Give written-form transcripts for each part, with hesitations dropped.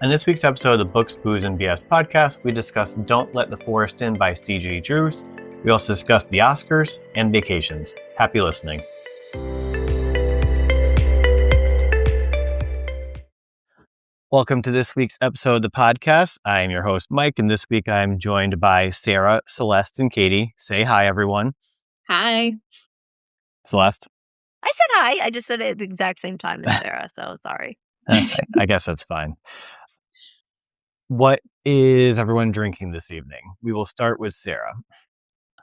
In this week's episode of the Books, Booze, and BS podcast, we discuss Don't Let the Forest In by C.J. Drews. We also discuss the Oscars and vacations. Happy listening. Welcome to this week's episode of the podcast. I am your host, Mike, and this week I am joined by Sarah, Celeste, and Katie. Say hi, everyone. Hi. Celeste? I said hi. I just said it at the exact same time as Sarah, so sorry. I guess that's fine. What is everyone drinking this evening? We will start with Sarah.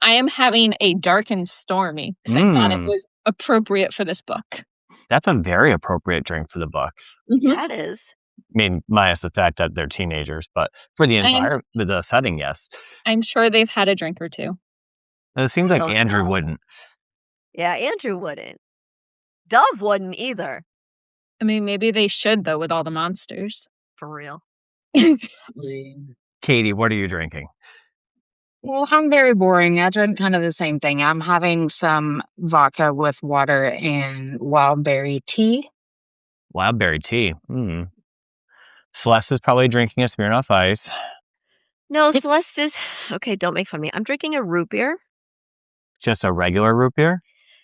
I am having a dark and stormy because I thought it was appropriate for this book. That's a very appropriate drink for the book. Mm-hmm. Yeah, it is. I mean, minus the fact that they're teenagers, but for the environment, the setting, yes. I'm sure they've had a drink or two. It seems like Andrew wouldn't. Yeah, Andrew wouldn't. Dove wouldn't either. I mean, maybe they should, though, with all the monsters. For real. Katie, what are you drinking? Well, I'm very boring. I drink kind of the same thing. I'm having some vodka with water and wild berry tea. Wild berry tea. Celeste is probably drinking a Smirnoff Ice. No, Celeste is... Okay, don't make fun of me. I'm drinking a root beer. Just a regular root beer?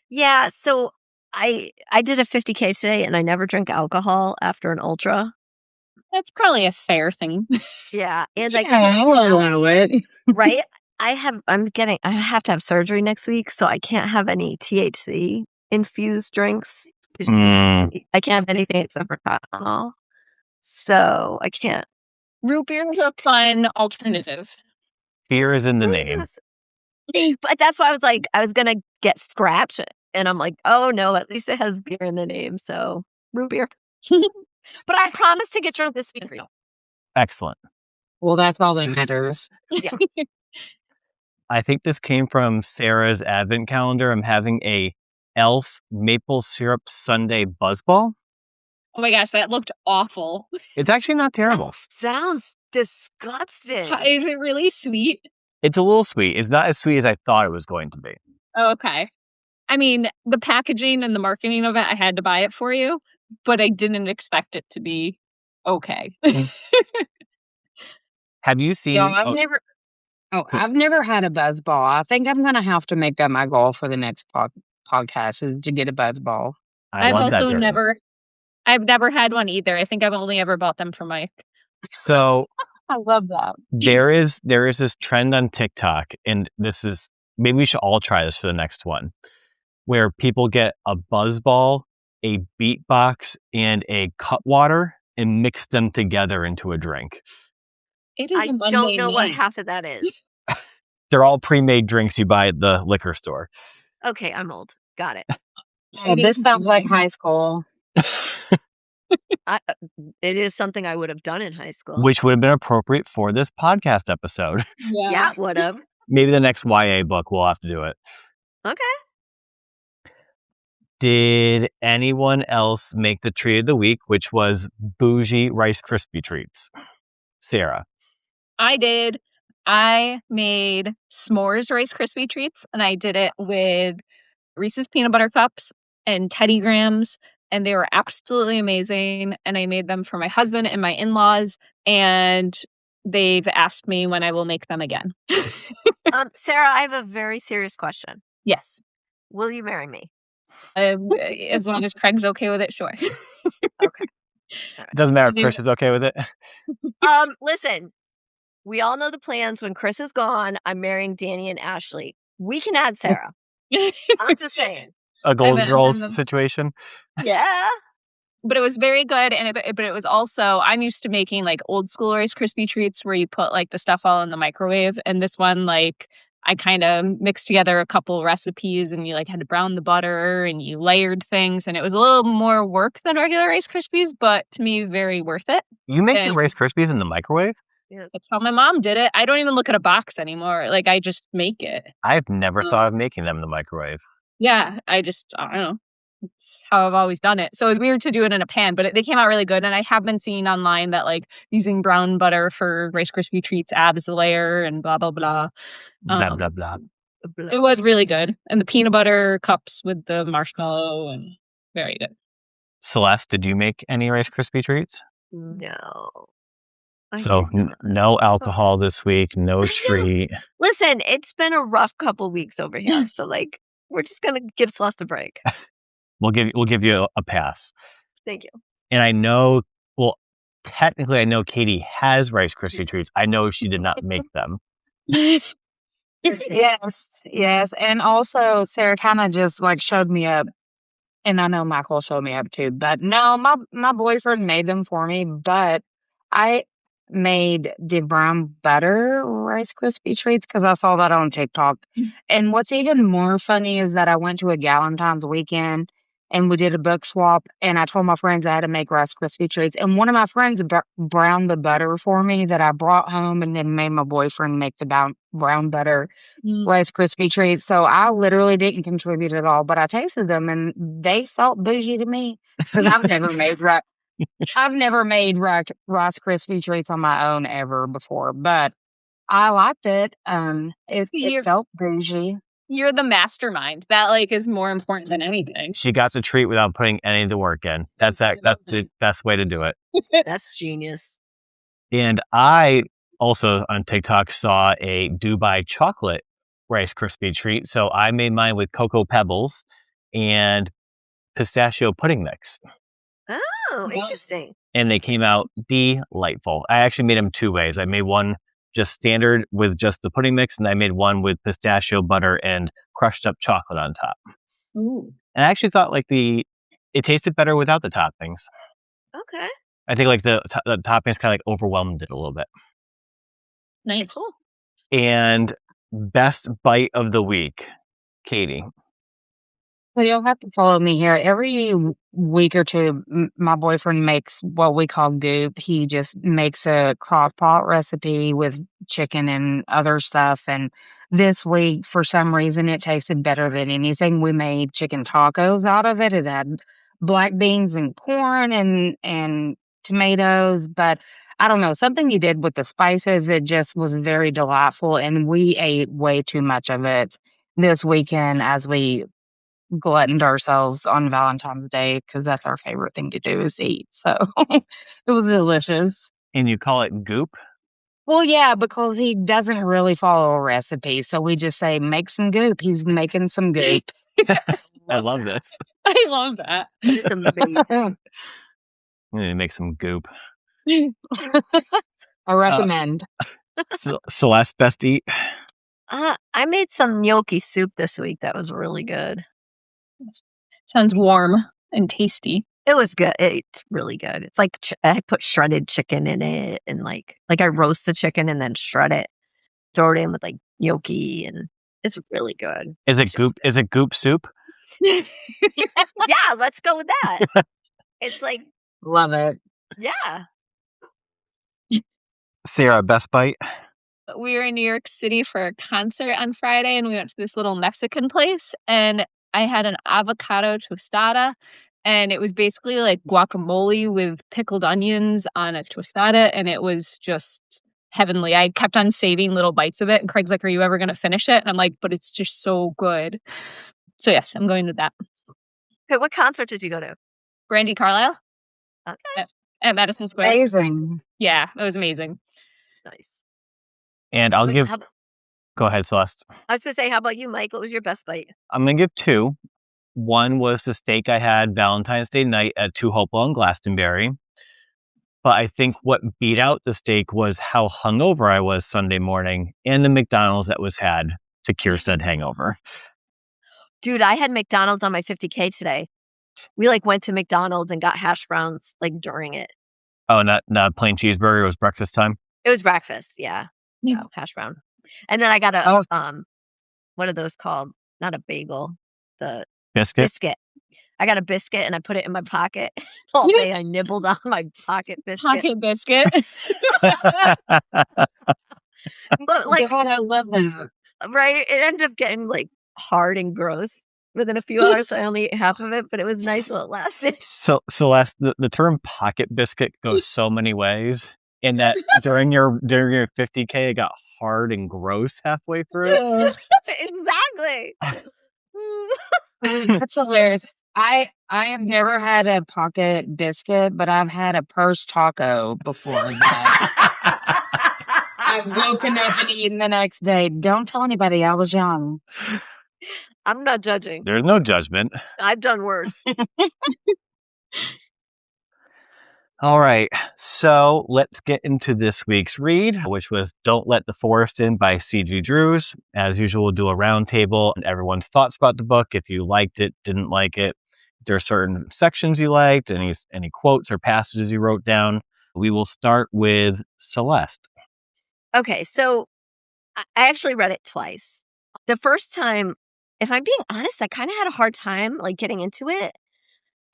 Yeah, so I did a 50K today, and I never drink alcohol after an ultra. That's probably a fair thing. Yeah, and I allow it. Right? I have to have surgery next week, so I can't have any THC infused drinks. I can't have anything except for Tylenol. So I can't. Root beer is a fun alternative. Beer is in the name. But that's why I was going to get scratch. And I'm like, oh no, at least it has beer in the name. So root beer. But I promise to get drunk this week for you. Excellent. Well, that's all that matters. Yeah. I think this came from Sarah's advent calendar. I'm having a Elf maple syrup sundae buzzball. Oh my gosh, that looked awful. It's actually not terrible. Sounds disgusting. Is it really sweet? It's a little sweet. It's not as sweet as I thought it was going to be. Oh, okay. I mean, the packaging and the marketing of it, I had to buy it for you, but I didn't expect it to be okay. Have you seen... I've never had a buzzball. I think I'm going to have to make that my goal for the next podcast is to get a buzzball. I've never had one either. I think I've only ever bought them for Mike. So I love that. there is this trend on TikTok, and maybe we should all try this for the next one, where people get a buzzball, a beatbox, and a Cutwater and mix them together into a drink. I don't know what half of that is. They're all pre-made drinks you buy at the liquor store. Okay, I'm old. Got it. This sounds like high school. It is something I would have done in high school. Which would have been appropriate for this podcast episode. Yeah, it would have. Maybe the next YA book we'll have to do it. Okay. Did anyone else make the treat of the week, which was bougie Rice Krispie treats? Sarah. I did. I made s'mores Rice Krispie treats, and I did it with Reese's peanut butter cups and Teddy Grahams, and they were absolutely amazing. And I made them for my husband and my in-laws, and they've asked me when I will make them again. Sarah, I have a very serious question. Yes. Will you marry me? As long as Craig's okay with it, sure. Okay. Right. Doesn't matter if Chris is okay with it. Listen, we all know the plans. When Chris is gone, I'm marrying Danny and Ashley. We can add Sarah. I'm just saying. A Golden Girls situation. Yeah. But it was very good, but it was also, I'm used to making like old school Rice Krispie treats where you put like the stuff all in the microwave, and this one I kind of mixed together a couple recipes, and you had to brown the butter and you layered things, and it was a little more work than regular Rice Krispies, but to me, very worth it. You make your Rice Krispies in the microwave? Yes. That's how my mom did it. I don't even look at a box anymore. I just make it. I've never thought of making them in the microwave. Yeah, I don't know. It's how I've always done it. So it's weird to do it in a pan, but they came out really good. And I have been seeing online that using brown butter for Rice Krispie treats adds the layer and blah, blah, blah. Blah, blah, blah. It was really good. And the peanut butter cups with the marshmallow, and very good. Celeste, did you make any Rice Krispie treats? No. So no alcohol this week, no treat. Listen, it's been a rough couple weeks over here, so like we're just gonna give Celeste a break. We'll give you a pass. Thank you. And I know, well, technically, I know Katie has Rice Krispie treats. I know she did not make them. Yes. And also, Sarah kind of just like showed me up. And I know Michael showed me up too. But no, my boyfriend made them for me. But I made the brown butter Rice Krispie treats because I saw that on TikTok. And what's even more funny is that I went to a Galentine's weekend and we did a book swap. And I told my friends I had to make Rice Krispie treats. And one of my friends browned the butter for me that I brought home and then made my boyfriend make the brown butter Rice Krispie treats. So I literally didn't contribute at all, but I tasted them and they felt bougie to me because I've never made Rice Krispie treats on my own ever before, but I liked it. It felt bougie. You're the mastermind. That like is more important than anything. She got the treat without putting any of the work in. That's the best way to do it. That's genius. And I also on TikTok saw a Dubai chocolate Rice Krispie treat. So I made mine with Cocoa Pebbles and pistachio pudding mix. Oh, interesting. And they came out delightful. I actually made them two ways. I made one just standard with just the pudding mix, and I made one with pistachio butter and crushed up chocolate on top. Ooh. And I actually thought it tasted better without the toppings. Okay. I think like the toppings kind of like overwhelmed it a little bit. Nice. Cool. And best bite of the week, Katie. So you'll have to follow me here. Every week or two, my boyfriend makes what we call goop. He just makes a crock pot recipe with chicken and other stuff. And this week, for some reason, it tasted better than anything. We made chicken tacos out of it. It had black beans and corn and tomatoes. But I don't know, something he did with the spices, it just was very delightful. And we ate way too much of it this weekend as we gluttoned ourselves on Valentine's Day because that's our favorite thing to do is eat. So it was delicious. And you call it goop? Well, yeah, because he doesn't really follow a recipe. So we just say, make some goop. He's making some goop. I love this. I love that. It's amazing. I'm going to make some goop. I recommend. Celeste, best eat? I made some gnocchi soup this week. That was really good. Sounds warm and tasty. It was good. It's really good. It's like I put shredded chicken in it, and like I roast the chicken and then shred it, throw it in with like gnocchi, and it's really good. Is it goop? Is it goop soup? Yeah, let's go with that. It's like Love it. yeah. Sarah, best bite? We were in New York City for a concert on Friday, and we went to this little Mexican place, and I had an avocado tostada, and it was basically like guacamole with pickled onions on a tostada, and it was just heavenly. I kept on saving little bites of it, and Craig's like, "Are you ever going to finish it?" And I'm like, "But it's just so good." So yes, I'm going with that. Okay, what concert did you go to? Brandy Carlisle Okay, at Madison Square. Amazing. Yeah, it was amazing. nice. And I'll give... How, Go ahead, Celeste. I was gonna say, how about you, Mike? What was your best bite? I'm going to give two. One was the steak I had Valentine's Day night at Two Hopewell in Glastonbury. But I think what beat out the steak was how hungover I was Sunday morning and the McDonald's that was had to cure said hangover. Dude, I had McDonald's on my 50K today. We like went to McDonald's and got hash browns like during it. Oh, not plain cheeseburger. It was breakfast time. It was breakfast, yeah. Yeah. So, hash brown. And then I got a what are those called? Not a bagel. The Biscuit. biscuit. I got a biscuit and I put it in my pocket. All day I nibbled on my pocket biscuit. Pocket biscuit. But like, God, I love that. right? It ended up getting like hard and gross. Within a few hours, I only ate half of it, but it was nice while it lasted. So Celeste, the term pocket biscuit goes so many ways. In that during your 50K, it got hard and gross halfway through. Exactly. That's hilarious. I I have never had a pocket biscuit, but I've had a purse taco before that I've woken up and eaten the next day. Don't tell anybody I was young. I'm not judging. There's no judgment. I've done worse. All right, so let's get into this week's read, which was Don't Let the Forest In by C.G. Drews. As usual, we'll do a round table and everyone's thoughts about the book, if you liked it, didn't like it, if there are certain sections you liked, any quotes or passages you wrote down. We will start with Celeste. Okay, so I actually read it twice. The first time, if I'm being honest, I kind of had a hard time like getting into it.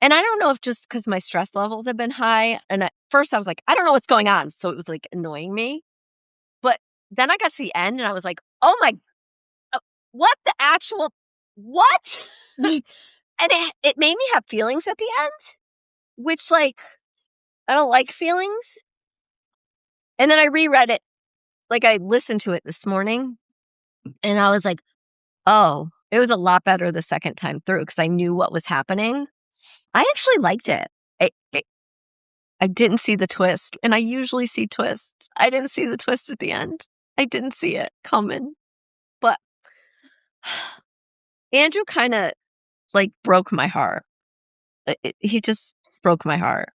And I don't know if just because my stress levels have been high. And at first I was like, I don't know what's going on. So it was like annoying me. But then I got to the end and I was like, oh my, what the actual, what? And it made me have feelings at the end, which like, I don't like feelings. And then I reread it. Like I listened to it this morning and I was like, oh, it was a lot better the second time through because I knew what was happening. I actually liked it. I didn't see the twist, and I usually see twists. I didn't see the twist at the end. I didn't see it coming. But Andrew kind of like broke my heart. He just broke my heart.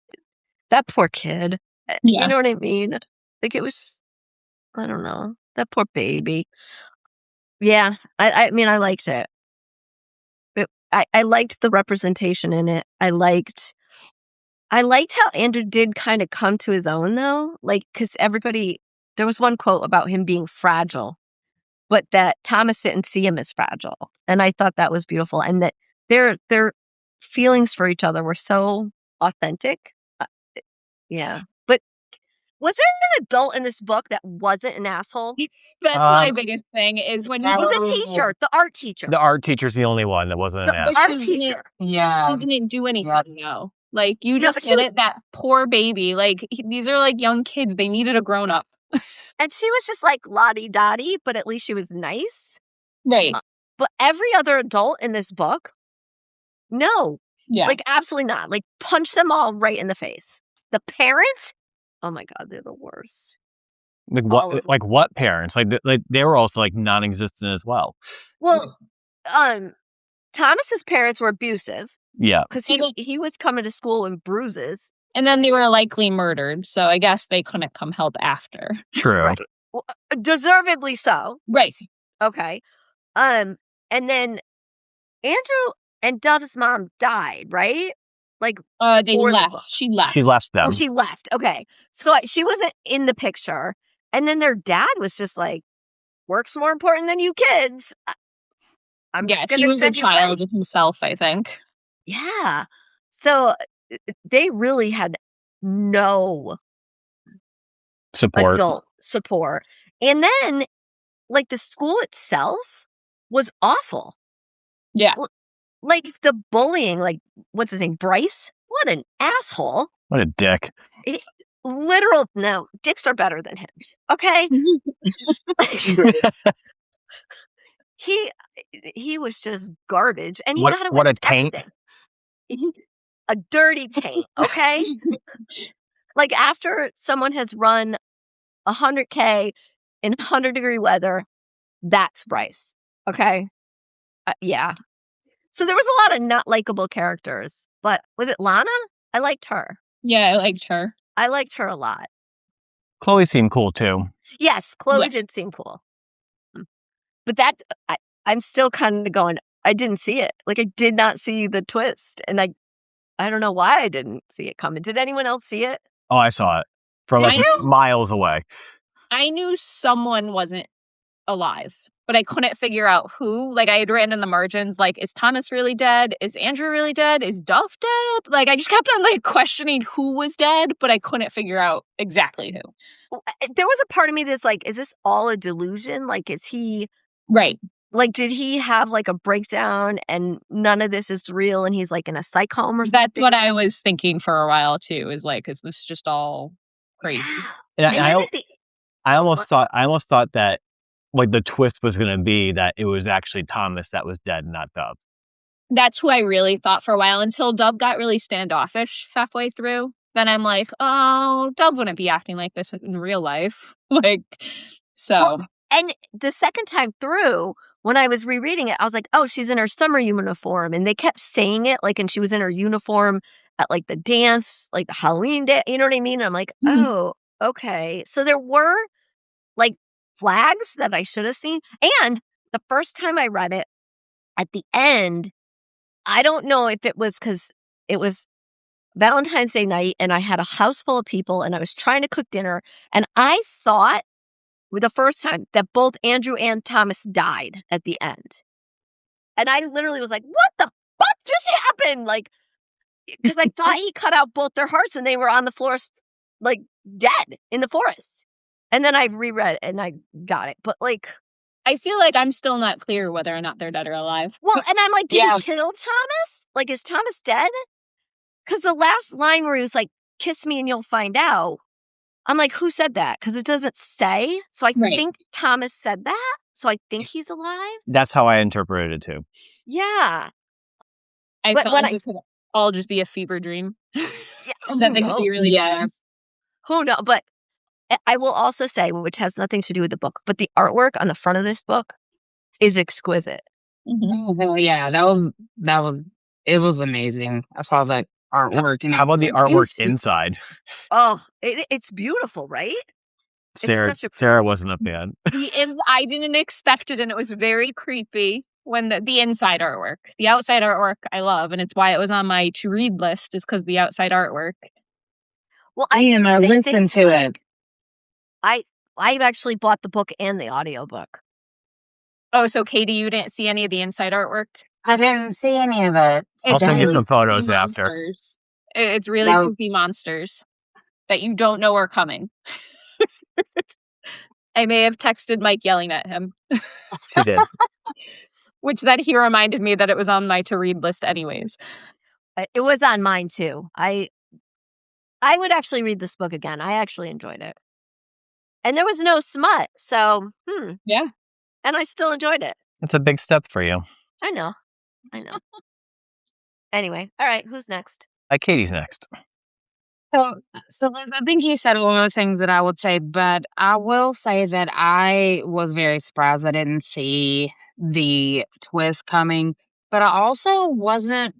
That poor kid. Yeah. You know what I mean? Like it was, I don't know. That poor baby. Yeah, I mean, I liked it. I liked the representation in it. I liked how Andrew did kind of come to his own though. Like, cause there was one quote about him being fragile, but that Thomas didn't see him as fragile. And I thought that was beautiful. And that their feelings for each other were so authentic. Yeah. But was there an adult in this book that wasn't an asshole? That's my biggest thing is when you The teacher, the art teacher. The art teacher's the only one that wasn't an asshole. Art teacher. Yeah. She didn't do anything though. Like you Yeah, just but she get was- it, that poor baby. Like these are like young kids. They needed a grown up. And she was just like lottie-dottie, but at least she was nice. Right. But every other adult in this book, no. Yeah. Like, absolutely not. Like, punch them all right in the face. The parents? Oh my God, they're the worst. Like All what? of them. Like what parents? Like they were also like non-existent as well. Well, Thomas's parents were abusive Yeah. because he was coming to school in bruises. And then they were likely murdered, so I guess they couldn't come help after. True. Right. Well, deservedly so. Right. Okay. And then Andrew and Dove's mom died, right? Like, They or the left. book. She left. She left them. Oh, she left. Okay. So she wasn't in the picture. And then their dad was just like, work's more important than you kids. I'm Yeah, just gonna he was a send you child away. himself, I think. Yeah. So they really had no Support. adult support. And then, like, the school itself was awful. Yeah. Like, the bullying, like, what's his name? Bryce? What an asshole. What a dick. No, dicks are better than him. Okay? He was just garbage. And he got away what a with taint. everything. A dirty taint, okay? Like, after someone has run 100K in 100-degree weather, that's Bryce, okay? Yeah. So there was a lot of not likable characters, but was it Lana? I liked her. Yeah, I liked her. I liked her a lot. Chloe seemed cool too. Yes, Chloe Yeah. did seem cool. But I'm still kind of going, I didn't see it. Like, I did not see the twist. And I don't know why I didn't see it coming. Did anyone else see it? Oh, I saw it from Did like you? miles away. I knew someone wasn't alive, but I couldn't figure out who. Like, I had written in the margins, like, is Thomas really dead? Is Andrew really dead? Is Duff dead? Like, I just kept on, like, questioning who was dead, but I couldn't figure out exactly who. There was a part of me that's like, is this all a delusion? Like, is he... Right. Like, did he have, like, a breakdown and none of this is real and he's, like, in a psych home or something? That's what I was thinking for a while, too, is, like, is this just all crazy? Yeah. And I almost thought that, like, the twist was going to be that it was actually Thomas that was dead, not Dove. That's who I really thought for a while until Dove got really standoffish halfway through. Then I'm like, oh, Dove wouldn't be acting like this in real life. Like, so. Well, and the second time through, when I was rereading it, I was like, oh, she's in her summer uniform. And they kept saying it like, and she was in her uniform at like the dance, like the Halloween day. You know what I mean? I'm like, oh, okay. So there were like flags that I should have seen. And the first time I read it, at the end, I don't know if it was because it was Valentine's Day night and I had a house full of people and I was trying to cook dinner. And I thought the first time that both Andrew and Thomas died at the end. And I literally was like, what the fuck just happened? Like, because I thought he cut out both their hearts and they were on the floor, like, dead in the forest. And then I reread it and I got it. But, like, I feel like I'm still not clear whether or not they're dead or alive. well, and I'm like, did Yeah. he kill Thomas? Like, is Thomas dead? Because the last line where he was like, kiss me and you'll find out. I'm like, who said that? Because it doesn't say. So I Right. think Thomas said that. So I think he's alive. That's how I interpreted it too. Yeah. I But felt when like it could all just be a fever dream. Yeah, And then who they could be knows? really bad. Who knows? But I will also say, which has nothing to do with the book, but the artwork on the front of this book is exquisite. Mhm. Oh, hell yeah. It was amazing. I saw that artwork. And How about the artwork inside? Oh, it's beautiful, right? Sarah wasn't a fan. I didn't expect it, and it was very creepy when the inside artwork. The outside artwork I love, and it's why it was on my to read list, is because the outside artwork. Well, I listened to it. I've actually bought the book and the audiobook. Oh, so Katie, you didn't see any of the inside artwork? I didn't see any of it. I'll send you really some photos creepy after. monsters. It's really No. creepy monsters that you don't know are coming. I may have texted Mike yelling at him, She did. which then he reminded me that it was on my to read list anyways. It was on mine too. I would actually read this book again. I actually enjoyed it. And there was no smut, so Yeah. and I still enjoyed it. It's a big step for you. I know. Anyway, all right, who's next? Katie's next. So Liz, I think you said a lot of things that I would say, but I will say that I was very surprised I didn't see the twist coming. But I also wasn't.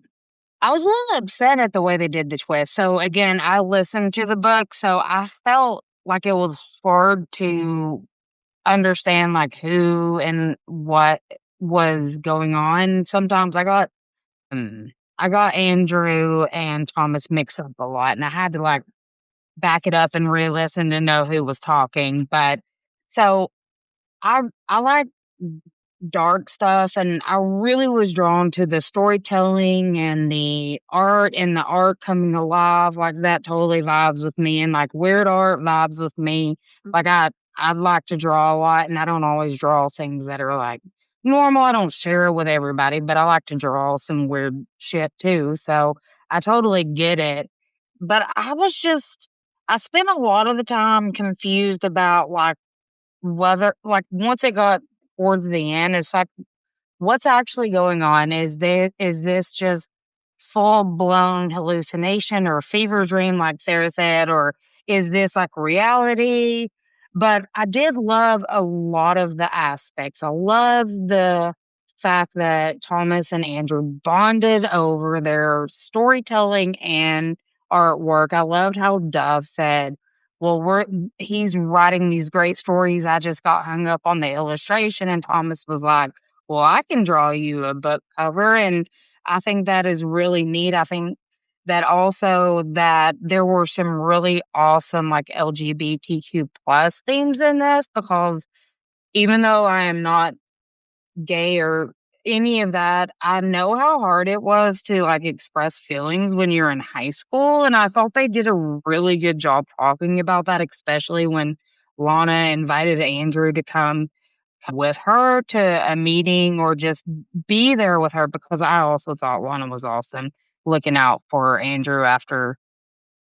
I was a little upset at the way they did the twist. So again, I listened to the book, so I felt like it was hard to understand like who and what was going on. Sometimes I got Andrew and Thomas mixed up a lot, and I had to like back it up and re-listen to know who was talking. But so I like dark stuff, and I really was drawn to the storytelling and the art coming alive. Like that totally vibes with me, and like weird art vibes with me. Like I'd like to draw a lot, and I don't always draw things that are like normal. I don't share it with everybody, but I like to draw some weird shit too. So I totally get it. But I spent a lot of the time confused about like whether like once it got towards the end, it's like what's actually going on? Is this just full blown hallucination or fever dream, like Sarah said, or is this like reality? But I did love a lot of the aspects. I love the fact that Thomas and Andrew bonded over their storytelling and artwork. I loved how Dove said, well, he's writing these great stories. I just got hung up on the illustration. And Thomas was like, well, I can draw you a book cover. And I think that is really neat. I think that also that there were some really awesome like LGBTQ plus themes in this, because even though I am not gay or any of that, I know how hard it was to like express feelings when you're in high school. And I thought they did a really good job talking about that, especially when Lana invited Andrew to come with her to a meeting or just be there with her, because I also thought Lana was awesome looking out for Andrew after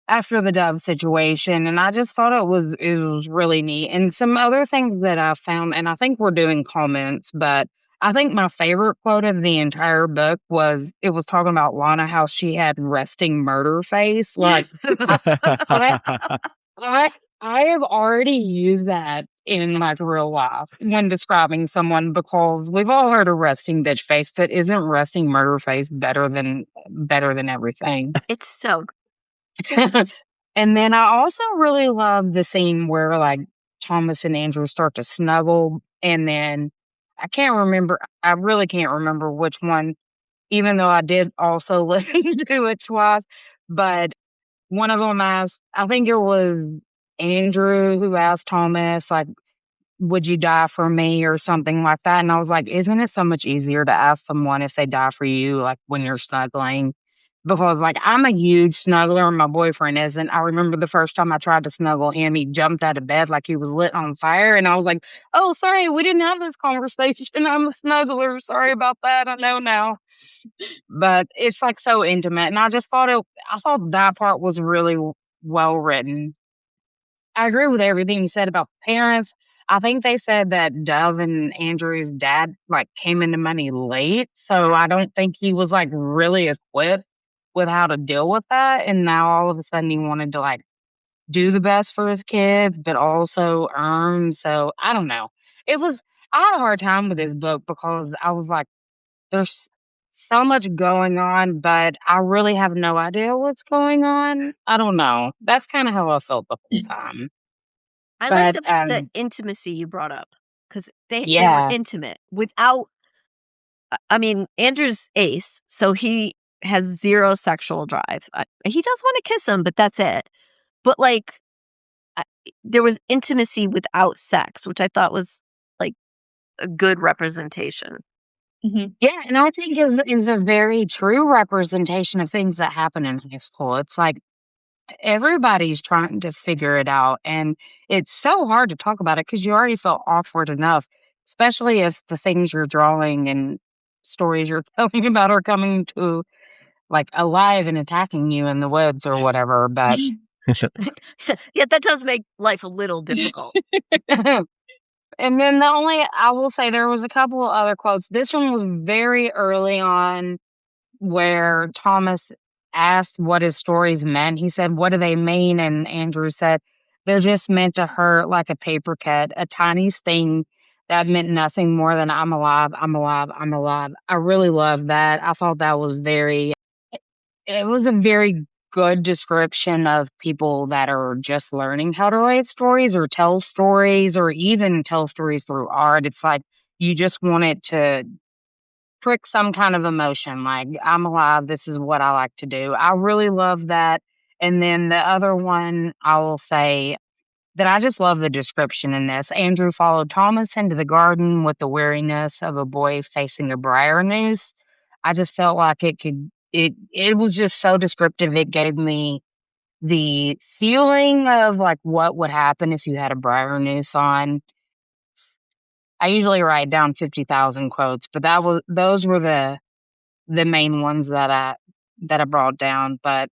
the Dove situation. And I just thought it was really neat. And some other things that I found, and I think we're doing comments, but I think my favorite quote of the entire book was it was talking about Lana, how she had resting murder face. Like I I I have already used that in my real life when describing someone because we've all heard of resting bitch face, but isn't resting murder face better than everything? It's so And then I also really love the scene where like Thomas and Andrew start to snuggle, and then I really can't remember which one, even though I did also listen to it twice. But one of them asked, I think it was Andrew who asked Thomas, like, would you die for me or something like that? And I was like, isn't it so much easier to ask someone if they die for you, like when you're snuggling? Because like I'm a huge snuggler and my boyfriend isn't. I remember the first time I tried to snuggle him, he jumped out of bed like he was lit on fire. And I was like, oh, sorry, we didn't have this conversation. I'm a snuggler. Sorry about that. I know now. But it's like so intimate. And I thought that part was really well written. I agree with everything you said about parents. I think they said that Dove and Andrew's dad like came into money late, so I don't think he was like really equipped with how to deal with that. And now all of a sudden he wanted to like do the best for his kids, but also earn. So I don't know. I had a hard time with this book because I was like, there's so much going on, but I really have no idea what's going on. I don't know. That's kind of how I felt the whole time. I like But the intimacy you brought up because they were yeah, intimate without. I mean, Andrew's ace, so he has zero sexual drive. He does want to kiss him, but that's it. But like, I, there was intimacy without sex, which I thought was like a good representation. yeah, and I think is a very true representation of things that happen in high school. It's like everybody's trying to figure it out, and it's so hard to talk about it because you already feel awkward enough, especially if the things you're drawing and stories you're telling about are coming to like alive and attacking you in the woods or whatever. But Yeah, that does make life a little difficult. and then I will say there was a couple of other quotes. This one was very early on where Thomas asked what his stories meant. He said, "What do they mean?" And Andrew said, "They're just meant to hurt like a paper cut, a tiny sting that meant nothing more than I'm alive, I'm alive, I'm alive." I really loved that. I thought that was it was a very good description of people that are just learning how to write stories or tell stories or even tell stories through art. It's like you just want it to prick some kind of emotion, like I'm alive, this is what I like to do. I really love that. And then the other one I will say that I just love the description in this. Andrew followed Thomas into the garden with the weariness of a boy facing a briar noose. I just felt like it was just so descriptive. It gave me the feeling of like what would happen if you had a briar noose on. I usually write down 50,000 quotes, but those were the main ones that I brought down. But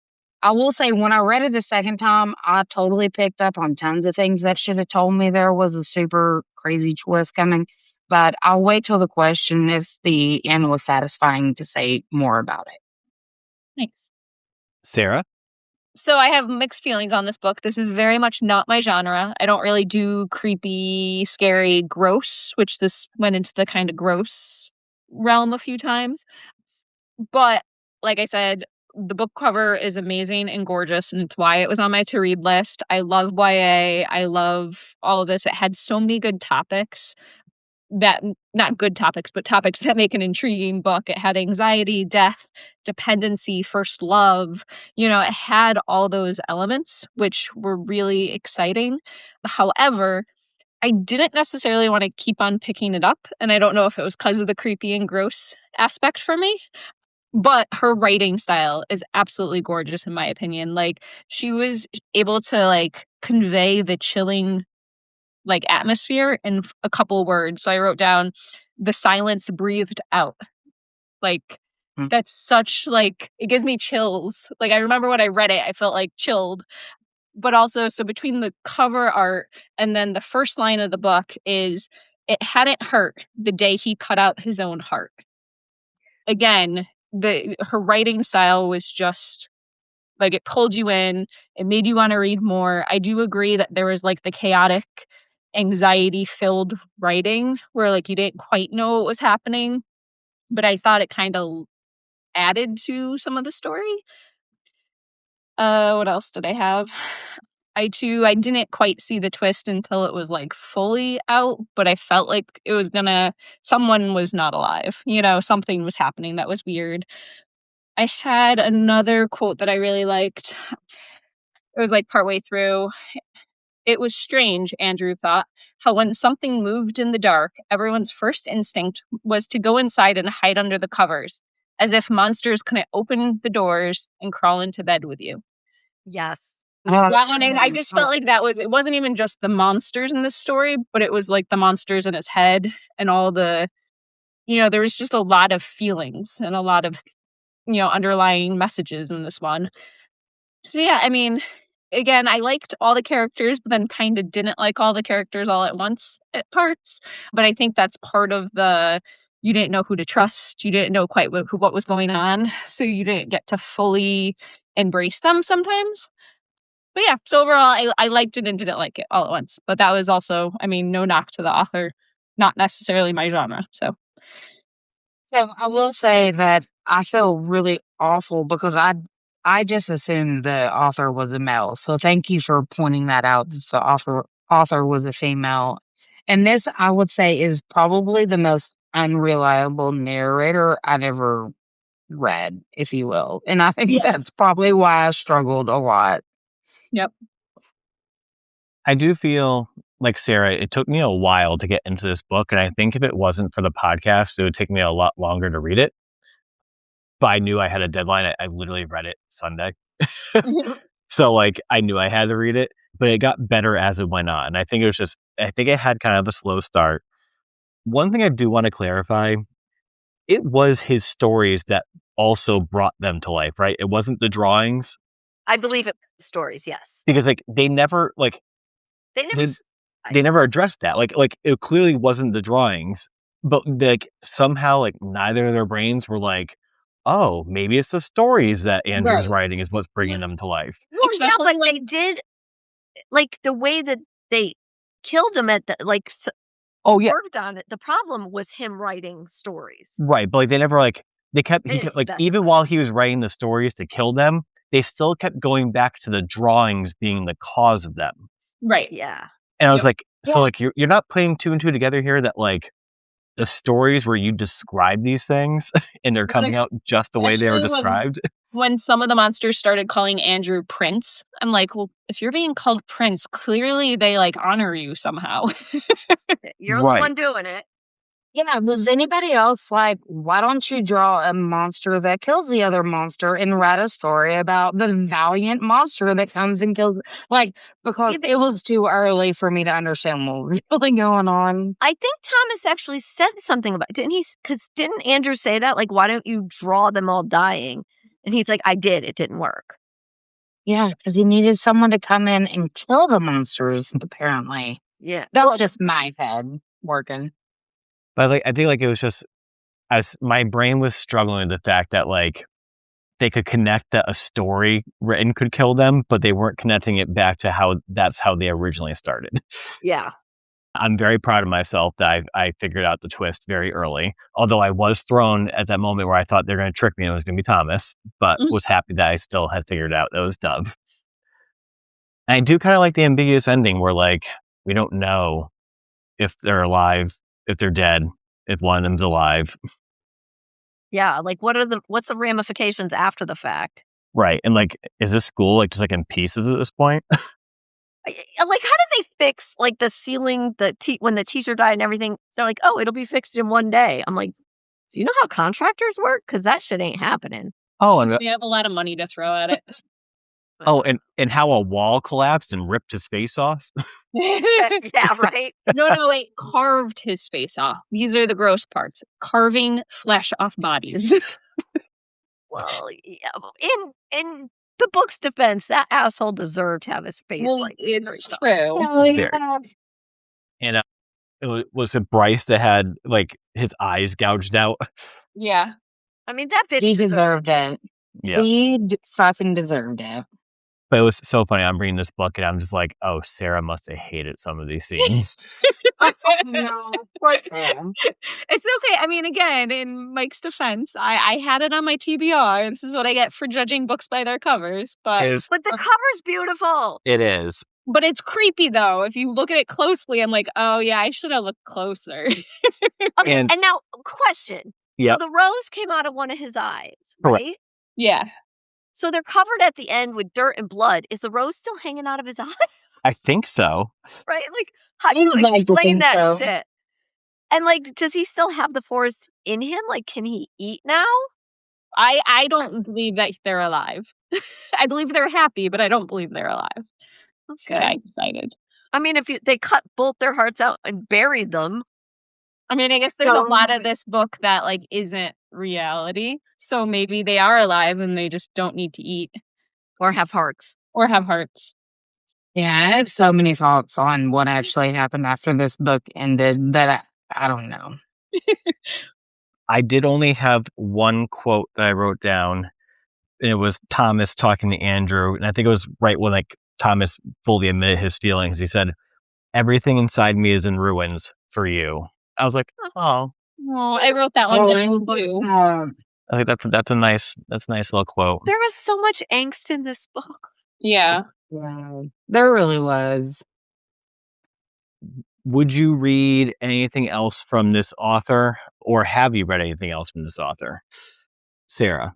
I will say when I read it a second time, I totally picked up on tons of things that should have told me there was a super crazy twist coming. But I'll wait till the question if the end was satisfying to say more about it. Thanks. Sarah? So I have mixed feelings on this book. This is very much not my genre. I don't really do creepy, scary, gross, which this went into the kind of gross realm a few times. But like I said, the book cover is amazing and gorgeous, and it's why it was on my to read list. I love YA. I love all of this. It had so many good topics that, not good topics, but topics that make an intriguing book. It had anxiety, death, dependency, first love. You know, it had all those elements, which were really exciting. However, I didn't necessarily want to keep on picking it up. And I don't know if it was because of the creepy and gross aspect for me. But her writing style is absolutely gorgeous, in my opinion. Like, she was able to, like, convey the chilling, like, atmosphere in a couple words. So I wrote down, the silence breathed out. Like, that's such, like, it gives me chills. Like, I remember when I read it, I felt, like, chilled. But also, so between the cover art and then the first line of the book is, it hadn't hurt the day he cut out his own heart. Again, her writing style was just like, it pulled you in, it made you want to read more. I do agree that there was like the chaotic, anxiety filled writing where like you didn't quite know what was happening, but I thought it kind of added to some of the story. What else did I have? I didn't quite see the twist until it was like fully out, but I felt like it was someone was not alive. Something was happening that was weird. I had another quote that I really liked. It was like partway through. It was strange, Andrew thought, how when something moved in the dark, everyone's first instinct was to go inside and hide under the covers, as if monsters couldn't open the doors and crawl into bed with you. Yes. That one, I just felt like it wasn't even just the monsters in this story, but it was like the monsters in his head and all the, there was just a lot of feelings and a lot of, underlying messages in this one. So yeah, I mean, again, I liked all the characters, but then kind of didn't like all the characters all at once at parts. But I think that's part of you didn't know who to trust. You didn't know quite what was going on. So you didn't get to fully embrace them sometimes. But yeah, so overall, I liked it and didn't like it all at once. But that was also, I mean, no knock to the author, not necessarily my genre. So I will say that I feel really awful because I just assumed the author was a male. So thank you for pointing that out. The author was a female. And this, I would say, is probably the most unreliable narrator I've ever read, if you will. And I think that's probably why I struggled a lot. Yep. I do feel like Sarah, it took me a while to get into this book, and I think if it wasn't for the podcast, it would take me a lot longer to read it. But I knew I had a deadline. I literally read it Sunday. So like I knew I had to read it, but it got better as it went on. I think it had kind of a slow start. One thing I do want to clarify, it was his stories that also brought them to life, right? It wasn't the drawings. I believe it was stories, yes. Because like they never addressed that. Like it clearly wasn't the drawings, but like somehow like neither of their brains were like, oh, maybe it's the stories that Andrew's writing is what's bringing them to life. Well, yeah, but they did, like the way that they killed him worked on it. The problem was him writing stories. Right, but like they never he kept even while he was writing the stories to kill them, they still kept going back to the drawings being the cause of them. Right. Yeah. And I was like, so like you're not putting two and two together here that like the stories where you describe these things and they're coming out just the way they were described. When some of the monsters started calling Andrew Prince, I'm like, well, if you're being called Prince, clearly they like honor you somehow. You're the one doing it. Yeah, was anybody else like, why don't you draw a monster that kills the other monster and write a story about the valiant monster that comes and kills? Like, because it was too early for me to understand what was really going on. I think Thomas actually said something about, didn't he? Because didn't Andrew say that? Like, why don't you draw them all dying? And he's like, I did. It didn't work. Yeah, because he needed someone to come in and kill the monsters, apparently. Yeah. That's just my head working. But like I think like it was just as my brain was struggling with the fact that like they could connect that a story written could kill them, but they weren't connecting it back to that's how they originally started. Yeah. I'm very proud of myself that I figured out the twist very early. Although I was thrown at that moment where I thought they're going to trick me and it was going to be Thomas, but was happy that I still had figured out that it was Dove. And I do kind of like the ambiguous ending where like we don't know if they're alive, if they're dead, if one of them's alive. Yeah, like what's the ramifications after the fact? Right. And like, is this school like just like in pieces at this point? Like, how did they fix like the ceiling, when the teacher died and everything? They're like, oh, it'll be fixed in one day. I'm like, do you know how contractors work? Because that shit ain't happening. Oh, and we have a lot of money to throw at it. Oh, and how a wall collapsed and ripped his face off. Yeah, right. No, wait, carved his face off. These are the gross parts. Carving flesh off bodies. Well, yeah, in the book's defense, that asshole deserved to have his face it's true. And was it Bryce that had like his eyes gouged out? Yeah. I mean, that bitch He deserved deserved it. Yeah. He fucking deserved it. But it was so funny. I'm reading this book and I'm just like, oh, Sarah must have hated some of these scenes. No, what them? It's okay. I mean, again, in Mike's defense, I had it on my TBR. This is what I get for judging books by their covers. But But the cover's beautiful. It is. but it's creepy though. If you look at it closely, I'm like, oh yeah, I should have looked closer. Okay, And- and now, question. Yep. So the rose came out of one of his eyes, Correct. right? Yeah. So they're covered at the end with dirt and blood. Is the rose still hanging out of his eye? I think so. Right? Like, how do I you would like to explain think that so. shit? And like, does he still have the forest in him? Like, can he eat now? I don't believe that they're alive. I believe they're happy, but I don't believe they're alive. Okay. Yeah, I decided. I mean, if they cut both their hearts out and buried them, I mean, I guess there's So- a lot of this book that like isn't reality. So maybe they are alive and they just don't need to eat or have hearts. or have hearts. Yeah, I have so many thoughts on what actually happened after this book ended that I don't know. I did only have one quote that I wrote down, and it was Thomas talking to Andrew, and I think it was right when like Thomas fully admitted his feelings. He said, "Everything inside me is in ruins for you." I was like, "Oh, Oh, I wrote that one down too. I think that's a nice little quote." There was so much angst in this book. Yeah. Yeah, there really was. Would you read anything else from this author, or have you read anything else from this author, Sarah?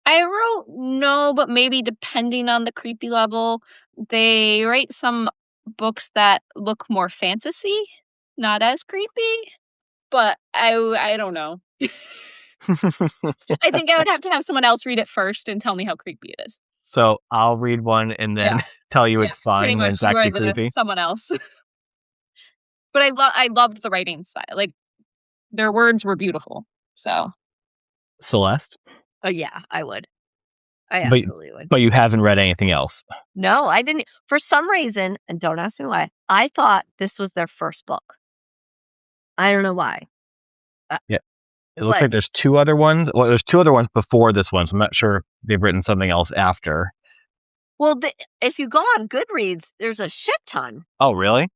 I wrote no, but maybe depending on the creepy level, they write some books that look more fantasy, not as creepy. But I don't know. I think I would have to have someone else read it first and tell me how creepy it is. So I'll read one and then tell you it's Pretty fine when much it's you actually are the creepy. someone else. But I loved the writing style. Like their words were beautiful. So Celeste? Oh yeah, I would. I But- absolutely would. But you haven't read anything else. No, I didn't. For some reason, and don't ask me why, I thought this was their first book. I don't know why. It looks But- like there's two other ones. Well, there's two other ones before this one, so I'm not sure if they've written something else after. Well, if you go on Goodreads, there's a shit ton. Oh, really?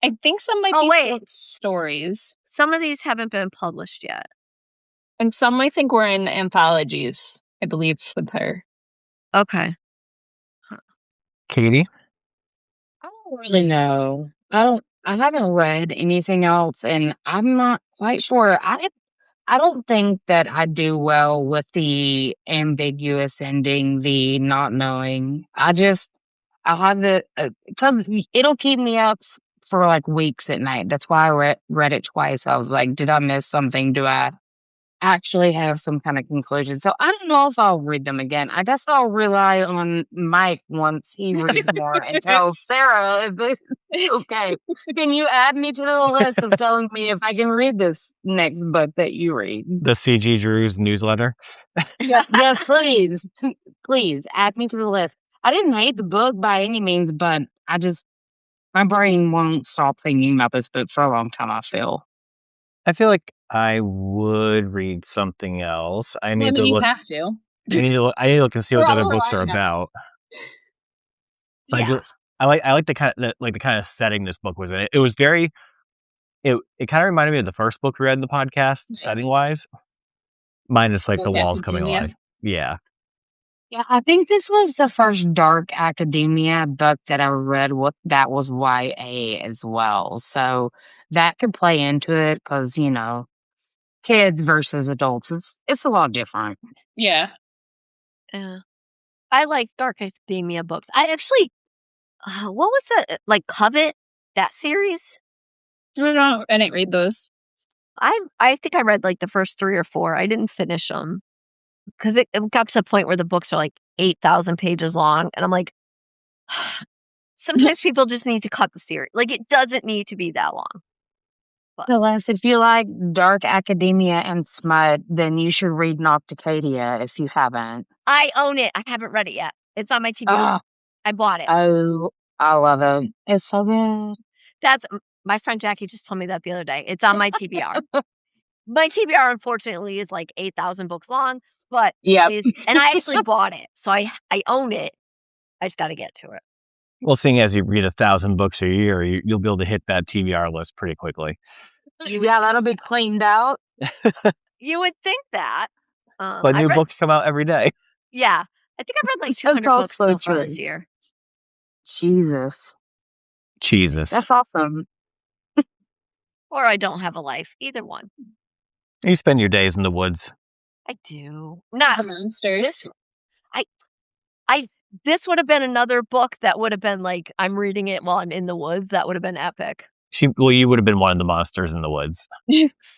I think some might Oh, be wait. short stories. Some of these haven't been published yet. And some I think were in anthologies, I believe, with her. Okay. Katie? I don't really know. I haven't read anything else, and I'm not quite sure. I don't think that I do well with the ambiguous ending, the not knowing. I have the because it'll keep me up for like weeks at night. That's why I read it twice. I was like, did I miss something? Do I actually have some kind of conclusion? So I don't know if I'll read them again. I guess I'll rely on Mike once he reads more and tells Sarah if it's okay. Can you add me to the list of telling me if I can read this next book that you read? The CG Drew's newsletter? Yes, please. Please add me to the list. I didn't hate the book by any means, but my brain won't stop thinking about this book for a long time, I feel. I feel like I would read something else. I need to you look. have to. I need to look and see what the other books are Yeah. about. Like, Yeah. I like the kind of setting this book was in. It was very. It kind of reminded me of the first book we read in the podcast, Yeah. setting wise. Minus like the Like walls coming academia. alive. Yeah. Yeah, I think this was the first dark academia book that I read that was YA as well. So that could play into it because, kids versus adults, it's a lot different. Yeah. Yeah. I like dark academia books. I actually, what was the like Covet, that series? I didn't read those. I think I read like the first 3 or 4. I didn't finish them because it got to the point where the books are like 8,000 pages long, and I'm like, sometimes people just need to cut the series. Like it doesn't need to be that long. Celeste, if you like dark academia and smut, then you should read Nocticadia if you haven't. I own it. I haven't read it yet. It's on my TV. Oh, I bought it. I love it. It's so good. That's My friend Jackie just told me that the other day. It's on my TBR. My TBR, unfortunately, is like 8,000 books long, but Yep. and I actually bought it, so I own it. I just got to get to it. Well, seeing as you read 1,000 books a year, you'll be able to hit that TBR list pretty quickly. Yeah, that'll be cleaned out. You would think that. But new books come out every day. Yeah. I think I've read like 200 books so far this year. Jesus. That's awesome. Or I don't have a life. Either one. You spend your days in the woods. I do. Not the monsters. This would have been another book that would have been like, I'm reading it while I'm in the woods. That would have been epic. You would have been one of the monsters in the woods.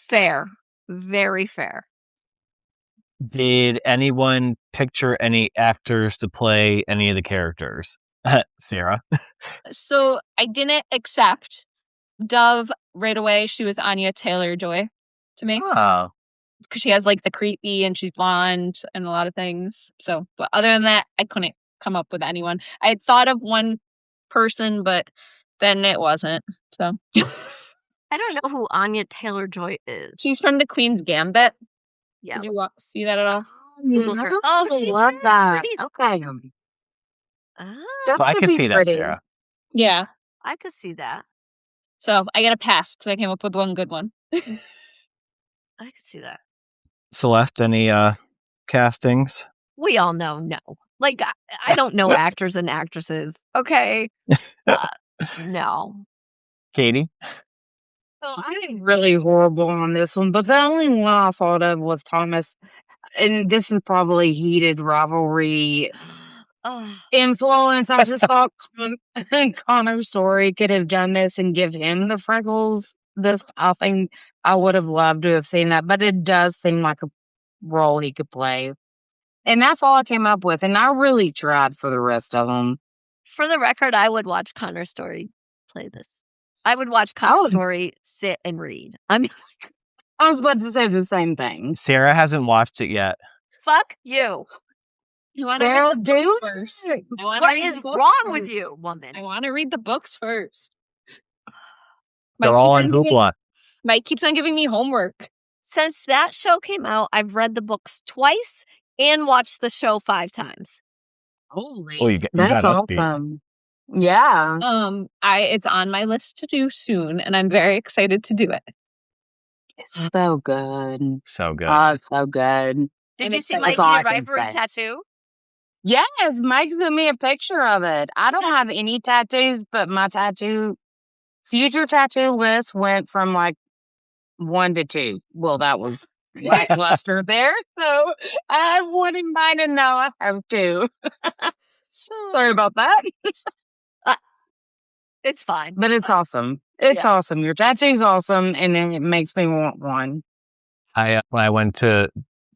Fair. Very fair. Did anyone picture any actors to play any of the characters? Sarah? So I didn't accept Dove right away. She was Anya Taylor-Joy to me. Oh. Because she has like the creepy and she's blonde and a lot of things. So, but other than that, I couldn't come up with anyone. I had thought of one person, but then it wasn't. So I don't know who Anya Taylor-Joy is. she's from the Queen's Gambit. Yeah. Did you see that at all? She love that. Okay. Well, I could see that, Sarah. Yeah. I could see that. So I got a pass because I came up with one good one. I could see that. Celeste, any castings? We all know no. Like, I don't know actors and actresses. Okay. No. Katie? I did really horrible on this one, but the only one I thought of was Thomas. And this is probably heated rivalry influence. I just thought Connor's story could have done this and give him the freckles. I think I would have loved to have seen that, but it does seem like a role he could play. And that's all I came up with. And I really tried for the rest of them. For the record, I would watch Connor's story play this. I would watch Connor's story sit and read. I was about to say the same thing. Sarah hasn't watched it yet. Fuck you. You want to read the books first? What is wrong with you, woman? I want to read the books first. They're all on Hoopla. Mike keeps on giving me homework. Since that show came out, I've read the books twice and watched the show 5 times. Holy, that's awesome. Yeah. It's on my list to do soon, and I'm very excited to do it. It's so good. So good. Oh, so good. Did you see my rivalry tattoo? Yes, Mike sent me a picture of it. I don't have any tattoos, but my future tattoo list went from like 1 to 2. Well, that was lackluster there. So I wouldn't mind to know I have 2. Sorry about that. It's fine. But it's awesome. It's awesome. Your tattoo's awesome, and it makes me want one. When I went to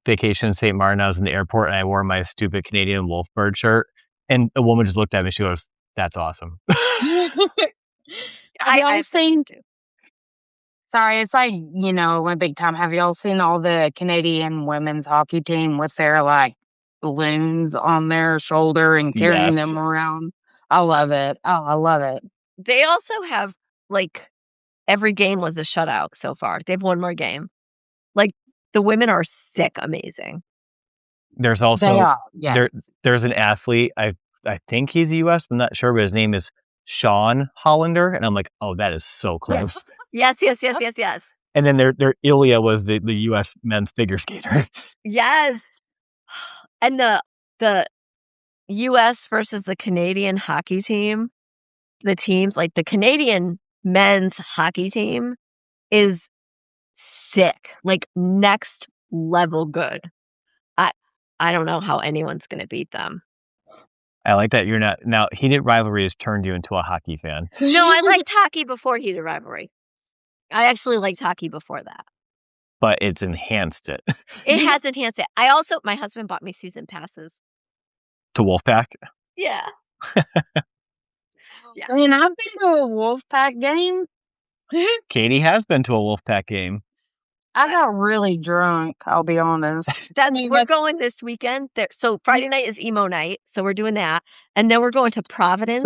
vacation in St. Martin, I was in the airport, and I wore my stupid Canadian Wolfbird shirt, and a woman just looked at me. She goes, "That's awesome." I've seen. Sorry, it's like, Olympic time. Have y'all seen all the Canadian women's hockey team with their like balloons on their shoulder and carrying them around? I love it. Oh, I love it. They also have, like, every game was a shutout so far. They have one more game. Like, the women are sick amazing. There's also, there's an athlete, I think he's a U.S., I'm not sure, but his name is Sean Hollander, and I'm like, oh, that is so close. Yes. And then their Ilya was the U.S. men's figure skater. Yes. And the U.S. versus the Canadian hockey team, the teams, like the Canadian men's hockey team is sick, like next level good. I don't know how anyone's going to beat them. I like that you're not, now Heated Rivalry has turned you into a hockey fan. No, I liked hockey before Heated Rivalry. I actually liked hockey before that. But it's enhanced it. It has enhanced it. My husband bought me season passes. To Wolfpack? Yeah. I mean, I've been to a Wolfpack game. Katie has been to a Wolfpack game. I got really drunk, I'll be honest. We're going this weekend. So Friday night is emo night, so we're doing that. And then we're going to Providence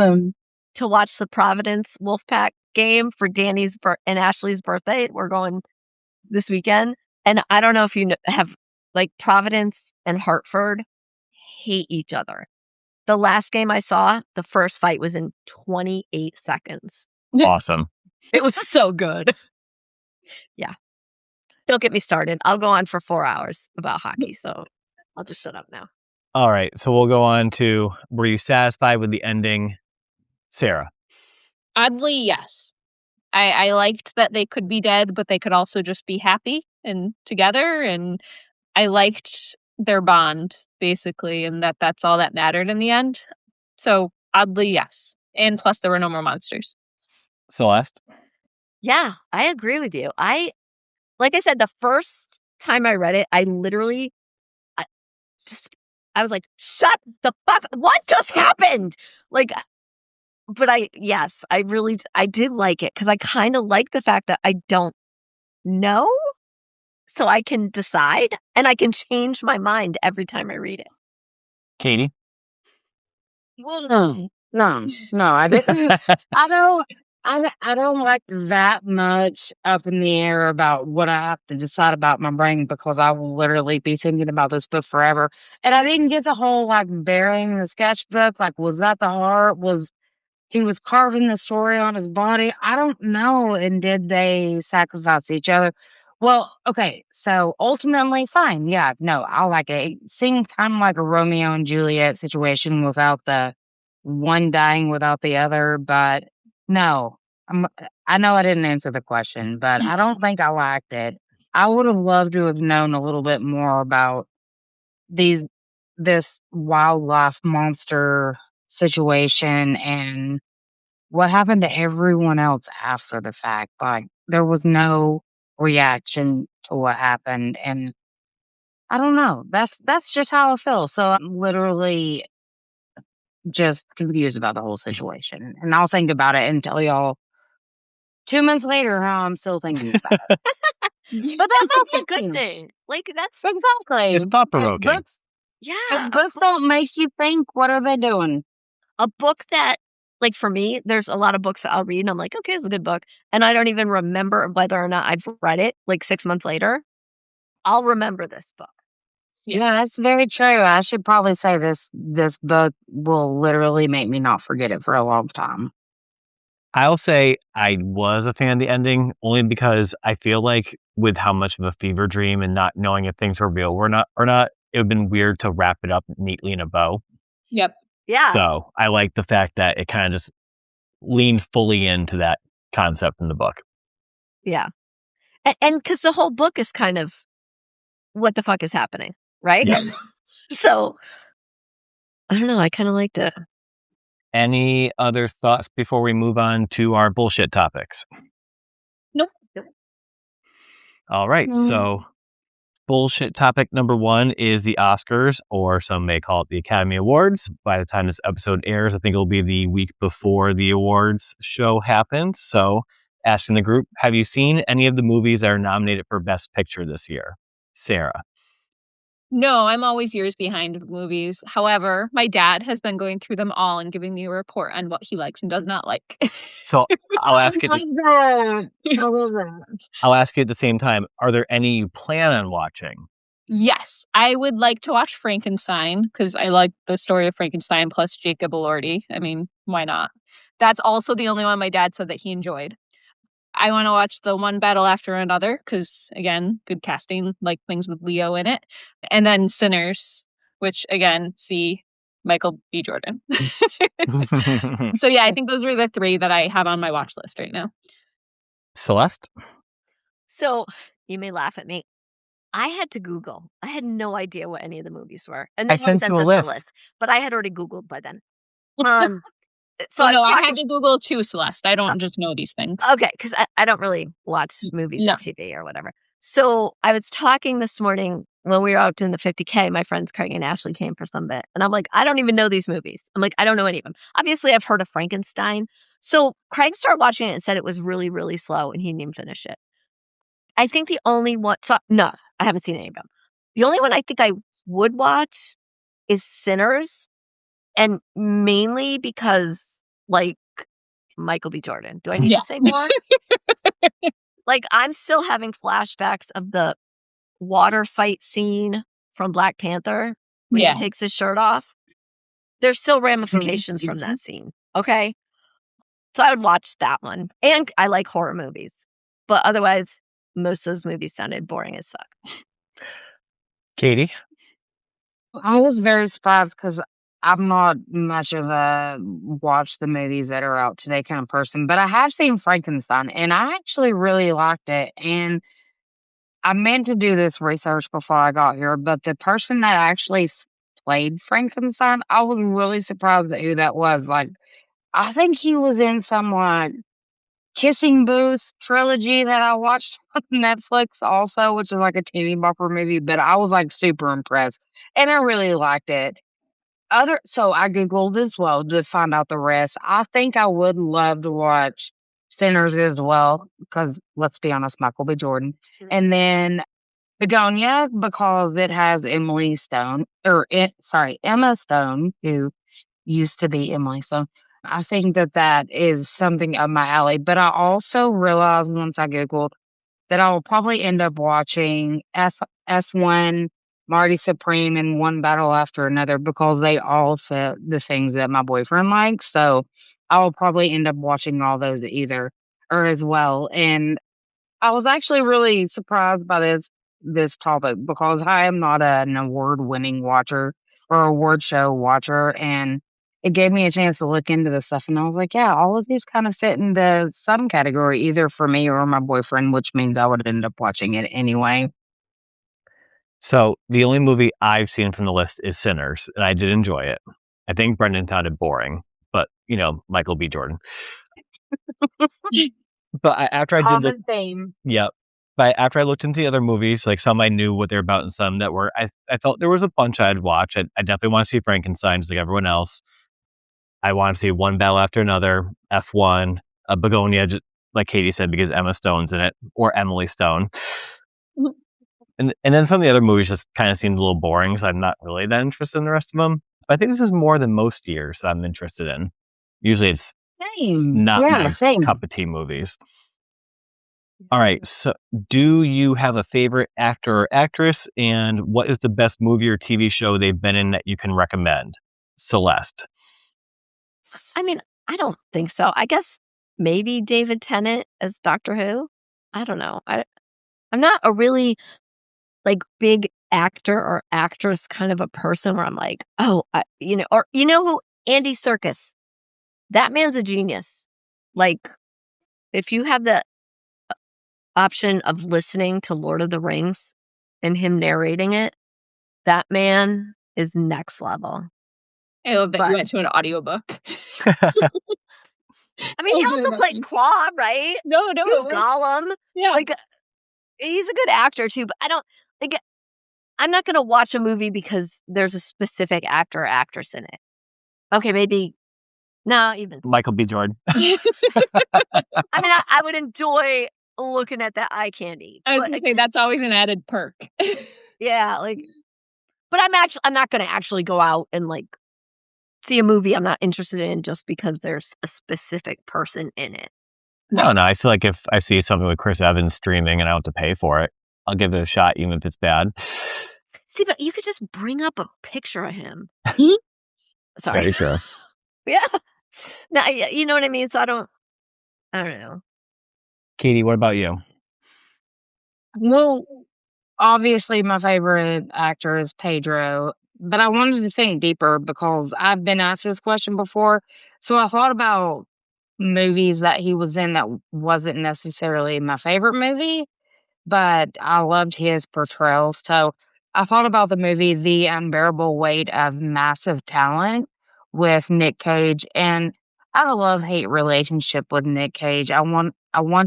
to watch the Providence Wolfpack game for Danny's and Ashley's birthday. We're going this weekend. And I don't know if you have, like, Providence and Hartford hate each other. The last game I saw, the first fight was in 28 seconds. Awesome. It was so good. Yeah. Don't get me started. I'll go on for 4 hours about hockey, so I'll just shut up now. All right, so we'll go on to, were you satisfied with the ending, Sarah? Oddly, yes. I liked that they could be dead, but they could also just be happy and together. And I liked their bond, basically, and that's all that mattered in the end. So, oddly, yes. And plus, there were no more monsters. Celeste? Yeah, I agree with you. Like I said, the first time I read it, I literally, I was like, shut the fuck, what just happened? Like, but I did like it because I kind of like the fact that I don't know, so I can decide and I can change my mind every time I read it. Katie? Well, no, I didn't. I don't like that much up in the air about what I have to decide about my brain because I will literally be thinking about this book forever. And I didn't get the whole like burying the sketchbook. Like, was that the heart? He was carving the story on his body? I don't know. And did they sacrifice each other? Well, okay. So ultimately, fine. Yeah, no, I like it. It seemed kind of like a Romeo and Juliet situation without the one dying without the other. But no, I know I didn't answer the question, but I don't think I liked it. I would have loved to have known a little bit more about this wildlife monster situation and what happened to everyone else after the fact. Like, there was no reaction to what happened, and I don't know. That's just how I feel. So I'm literally just confused about the whole situation, and I'll think about it and tell y'all 2 months later how I'm still thinking about it. But that's a good thing. Like, that's Exactly. It's thought-provoking. yeah. Books don't make you think. What are they doing? A book that, like, for me, there's a lot of books that I'll read and I'm like, okay, it's a good book, and I don't even remember whether or not I've read it. Like 6 months later, I'll remember this book. Yeah, that's very true. I should probably say this book will literally make me not forget it for a long time. I'll say I was a fan of the ending only because I feel like with how much of a fever dream and not knowing if things were real or not, it would have been weird to wrap it up neatly in a bow. Yep. Yeah. So I like the fact that it kind of just leaned fully into that concept in the book. Yeah. And because the whole book is kind of, what the fuck is happening, right? Yeah. So, I don't know. I kind of liked it. Any other thoughts before we move on to our bullshit topics? Nope. All right. So bullshit topic number 1 is the Oscars, or some may call it the Academy Awards. By the time this episode airs, I think it'll be the week before the awards show happens. So asking the group, have you seen any of the movies that are nominated for Best Picture this year? Sarah? No, I'm always years behind with movies. However, my dad has been going through them all and giving me a report on what he likes and does not like. So I'll ask you. I love that. I'll ask you at the same time. Are there any you plan on watching? Yes, I would like to watch Frankenstein because I like the story of Frankenstein plus Jacob Elordi. I mean, why not? That's also the only one my dad said that he enjoyed. I want to watch the One Battle After Another because, again, good casting, like things with Leo in it. And then Sinners, which, again, see Michael B. Jordan. So, yeah, I think those are the 3 that I have on my watch list right now. Celeste? So, you may laugh at me. I had to Google. I had no idea what any of the movies were. And then I sent you a us list. the list. But I had already Googled by then. So I had to Google too, Celeste. I don't just know these things. Okay, because I don't really watch movies or TV or whatever. So I was talking this morning when we were out doing the 50K. My friends Craig and Ashley came for some bit. And I'm like, I don't even know these movies. I'm like, I don't know any of them. Obviously, I've heard of Frankenstein. So Craig started watching it and said it was really, really slow and he didn't even finish it. I think the only one... no, I haven't seen any of them. The only one I think I would watch is Sinners. And mainly because, like, Michael B. Jordan. Do I need Yeah. to say more? Like, I'm still having flashbacks of the water fight scene from Black Panther when Yeah. he takes his shirt off. There's still ramifications from that scene. Okay. So I would watch that one. And I like horror movies. But otherwise, most of those movies sounded boring as fuck. Katie? I was very surprised because I'm not much of a watch the movies that are out today kind of person, but I have seen Frankenstein and I actually really liked it. And I meant to do this research before I got here, but the person that actually played Frankenstein, I was really surprised at who that was. Like, I think he was in some like Kissing Booth trilogy that I watched on Netflix also, which is like a teeny bopper movie, but I was like super impressed and I really liked it. So I Googled as well to find out the rest. I think I would love to watch Sinners as well, because let's be honest, Michael B. Jordan. And then Begonia, because it has Emma Stone, who used to be Emily Stone. I think that is something up my alley. But I also realized once I Googled that I will probably end up watching F1, Marty Supreme, and One Battle After Another because they all fit the things that my boyfriend likes. So I will probably end up watching all those either or as well. And I was actually really surprised by this topic because I am not an award-winning watcher or award show watcher, and it gave me a chance to look into this stuff. And I was like, yeah, all of these kind of fit into some category, either for me or my boyfriend, which means I would end up watching it anyway. So the only movie I've seen from the list is Sinners, and I did enjoy it. I think Brendan found it boring, but Michael B. Jordan. But after I did look, Common theme. yeah. But after I looked into the other movies, like some I knew what they're about, and some that were, I felt there was a bunch I'd watch. I definitely want to see Frankenstein, just like everyone else. I want to see One Battle After Another, F1, Begonia, just like Katie said, because Emma Stone's in it, or Emily Stone. And then some of the other movies just kind of seemed a little boring, so I'm not really that interested in the rest of them. But I think this is more than most years I'm interested in. Usually it's Same. not Yeah, my same. cup of tea movies. All right, so do you have a favorite actor or actress, and what is the best movie or TV show they've been in that you can recommend? Celeste. I mean, I don't think so. I guess maybe David Tennant as Doctor Who. I don't know. I'm not a really big actor or actress kind of a person where I'm like, oh, or who? Andy Serkis. That man's a genius. Like, if you have the option of listening to Lord of the Rings and him narrating it, that man is next level. I love that you went to an audiobook. I mean, he also played Claw, right? No. He was Gollum. Yeah. He's a good actor too, but I don't I'm not going to watch a movie because there's a specific actor or actress in it. Okay, maybe. No, even Michael B. Jordan. I mean, I would enjoy looking at that eye candy. I was going to say that's always an added perk. Yeah, but I'm not going to actually go out and see a movie I'm not interested in just because there's a specific person in it. No, I feel like if I see something with Chris Evans streaming and I don't have to pay for it, I'll give it a shot even if it's bad. See, but you could just bring up a picture of him. Sorry. Very true. Yeah. No, you know what I mean? So I don't know. Katie, what about you? Well, obviously my favorite actor is Pedro, but I wanted to think deeper because I've been asked this question before. So I thought about movies that he was in that wasn't necessarily my favorite movie, but I loved his portrayal. So I thought about the movie The Unbearable Weight of Massive Talent with Nick Cage, and I have a love-hate relationship with Nick Cage. I want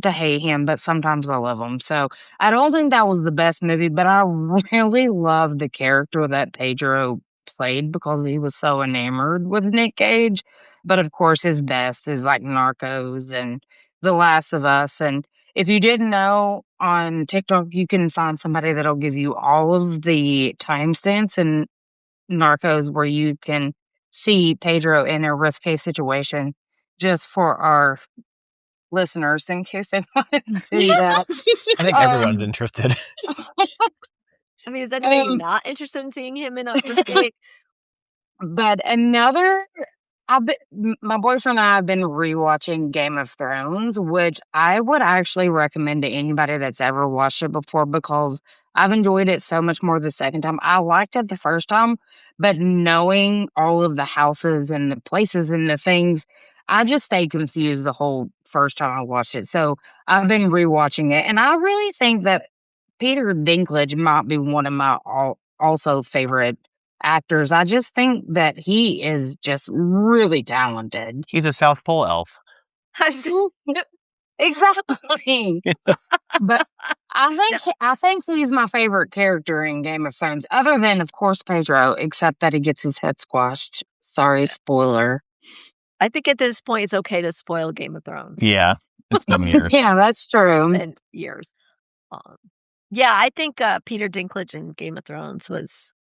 to hate him, but sometimes I love him. So I don't think that was the best movie, but I really loved the character that Pedro played because he was so enamored with Nick Cage. But of course, his best is like Narcos and The Last of Us. And if you didn't know, on TikTok, you can find somebody that'll give you all of the timestamps in Narcos where you can see Pedro in a risque situation just for our listeners, in case they wanted to see that. I think everyone's interested. I mean, is anybody not interested in seeing him in a first date? But my boyfriend and I have been rewatching Game of Thrones, which I would actually recommend to anybody that's ever watched it before because I've enjoyed it so much more the second time. I liked it the first time, but knowing all of the houses and the places and the things, I just stayed confused the whole first time I watched it. So I've been rewatching it, and I really think that Peter Dinklage might be one of my also favorite actors. I just think that he is just really talented. He's a South Pole elf. Exactly. But I think he's my favorite character in Game of Thrones, other than of course Pedro, except that he gets his head squashed. Sorry, spoiler. I think at this point it's okay to spoil Game of Thrones. Yeah, it's been years. Yeah, that's true. It's been years. Yeah, I think Peter Dinklage in Game of Thrones was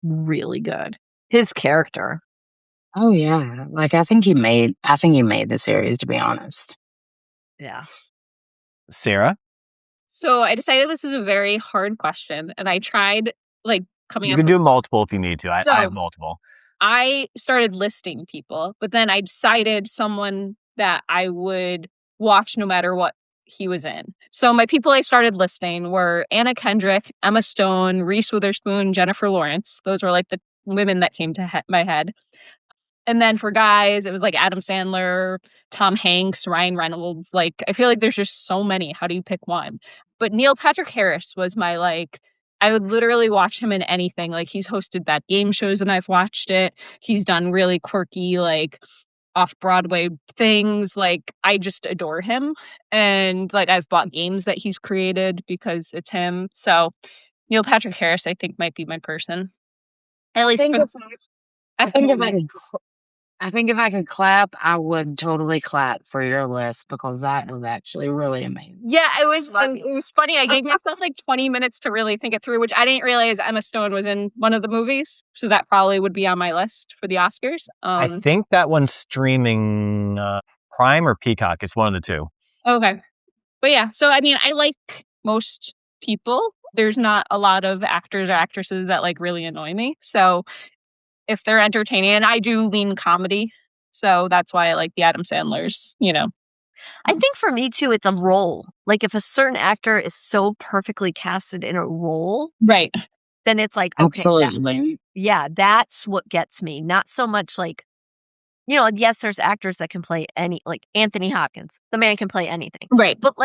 really good. His character. Oh yeah, like I think he made the series, to be honest. Yeah. Sarah? So I decided this is a very hard question, and I tried coming You up can with, do multiple if you need to. I have multiple. I started listing people, but then I decided someone that I would watch no matter what he was in. So my people I started listing were Anna Kendrick, Emma Stone, Reese Witherspoon, Jennifer Lawrence. Those were like the women that came to my head. And then for guys, it was like Adam Sandler, Tom Hanks, Ryan Reynolds. Like, I feel like there's just so many. How do you pick one? But Neil Patrick Harris was my I would literally watch him in anything. Like, he's hosted that game shows and I've watched it. He's done really quirky, off-Broadway things. Like, I just adore him. And I've bought games that he's created because it's him. So Neil Patrick Harris, I think, might be my person. At least I think if I could clap, I would totally clap for your list because that was actually really amazing. Yeah, it was funny. I gave myself 20 minutes to really think it through, which I didn't realize Emma Stone was in one of the movies. So that probably would be on my list for the Oscars. I think that one's streaming Prime or Peacock. It's one of the two. Okay. But yeah, so I mean, I like most people. There's not a lot of actors or actresses that really annoy me. So if they're entertaining, and I do lean comedy, so that's why I like the Adam Sandlers, I think for me too, it's a role. Like if a certain actor is so perfectly casted in a role, right, then it's okay, absolutely. That's what gets me. Not so much yes, there's actors that can play Anthony Hopkins. The man can play anything. Right. But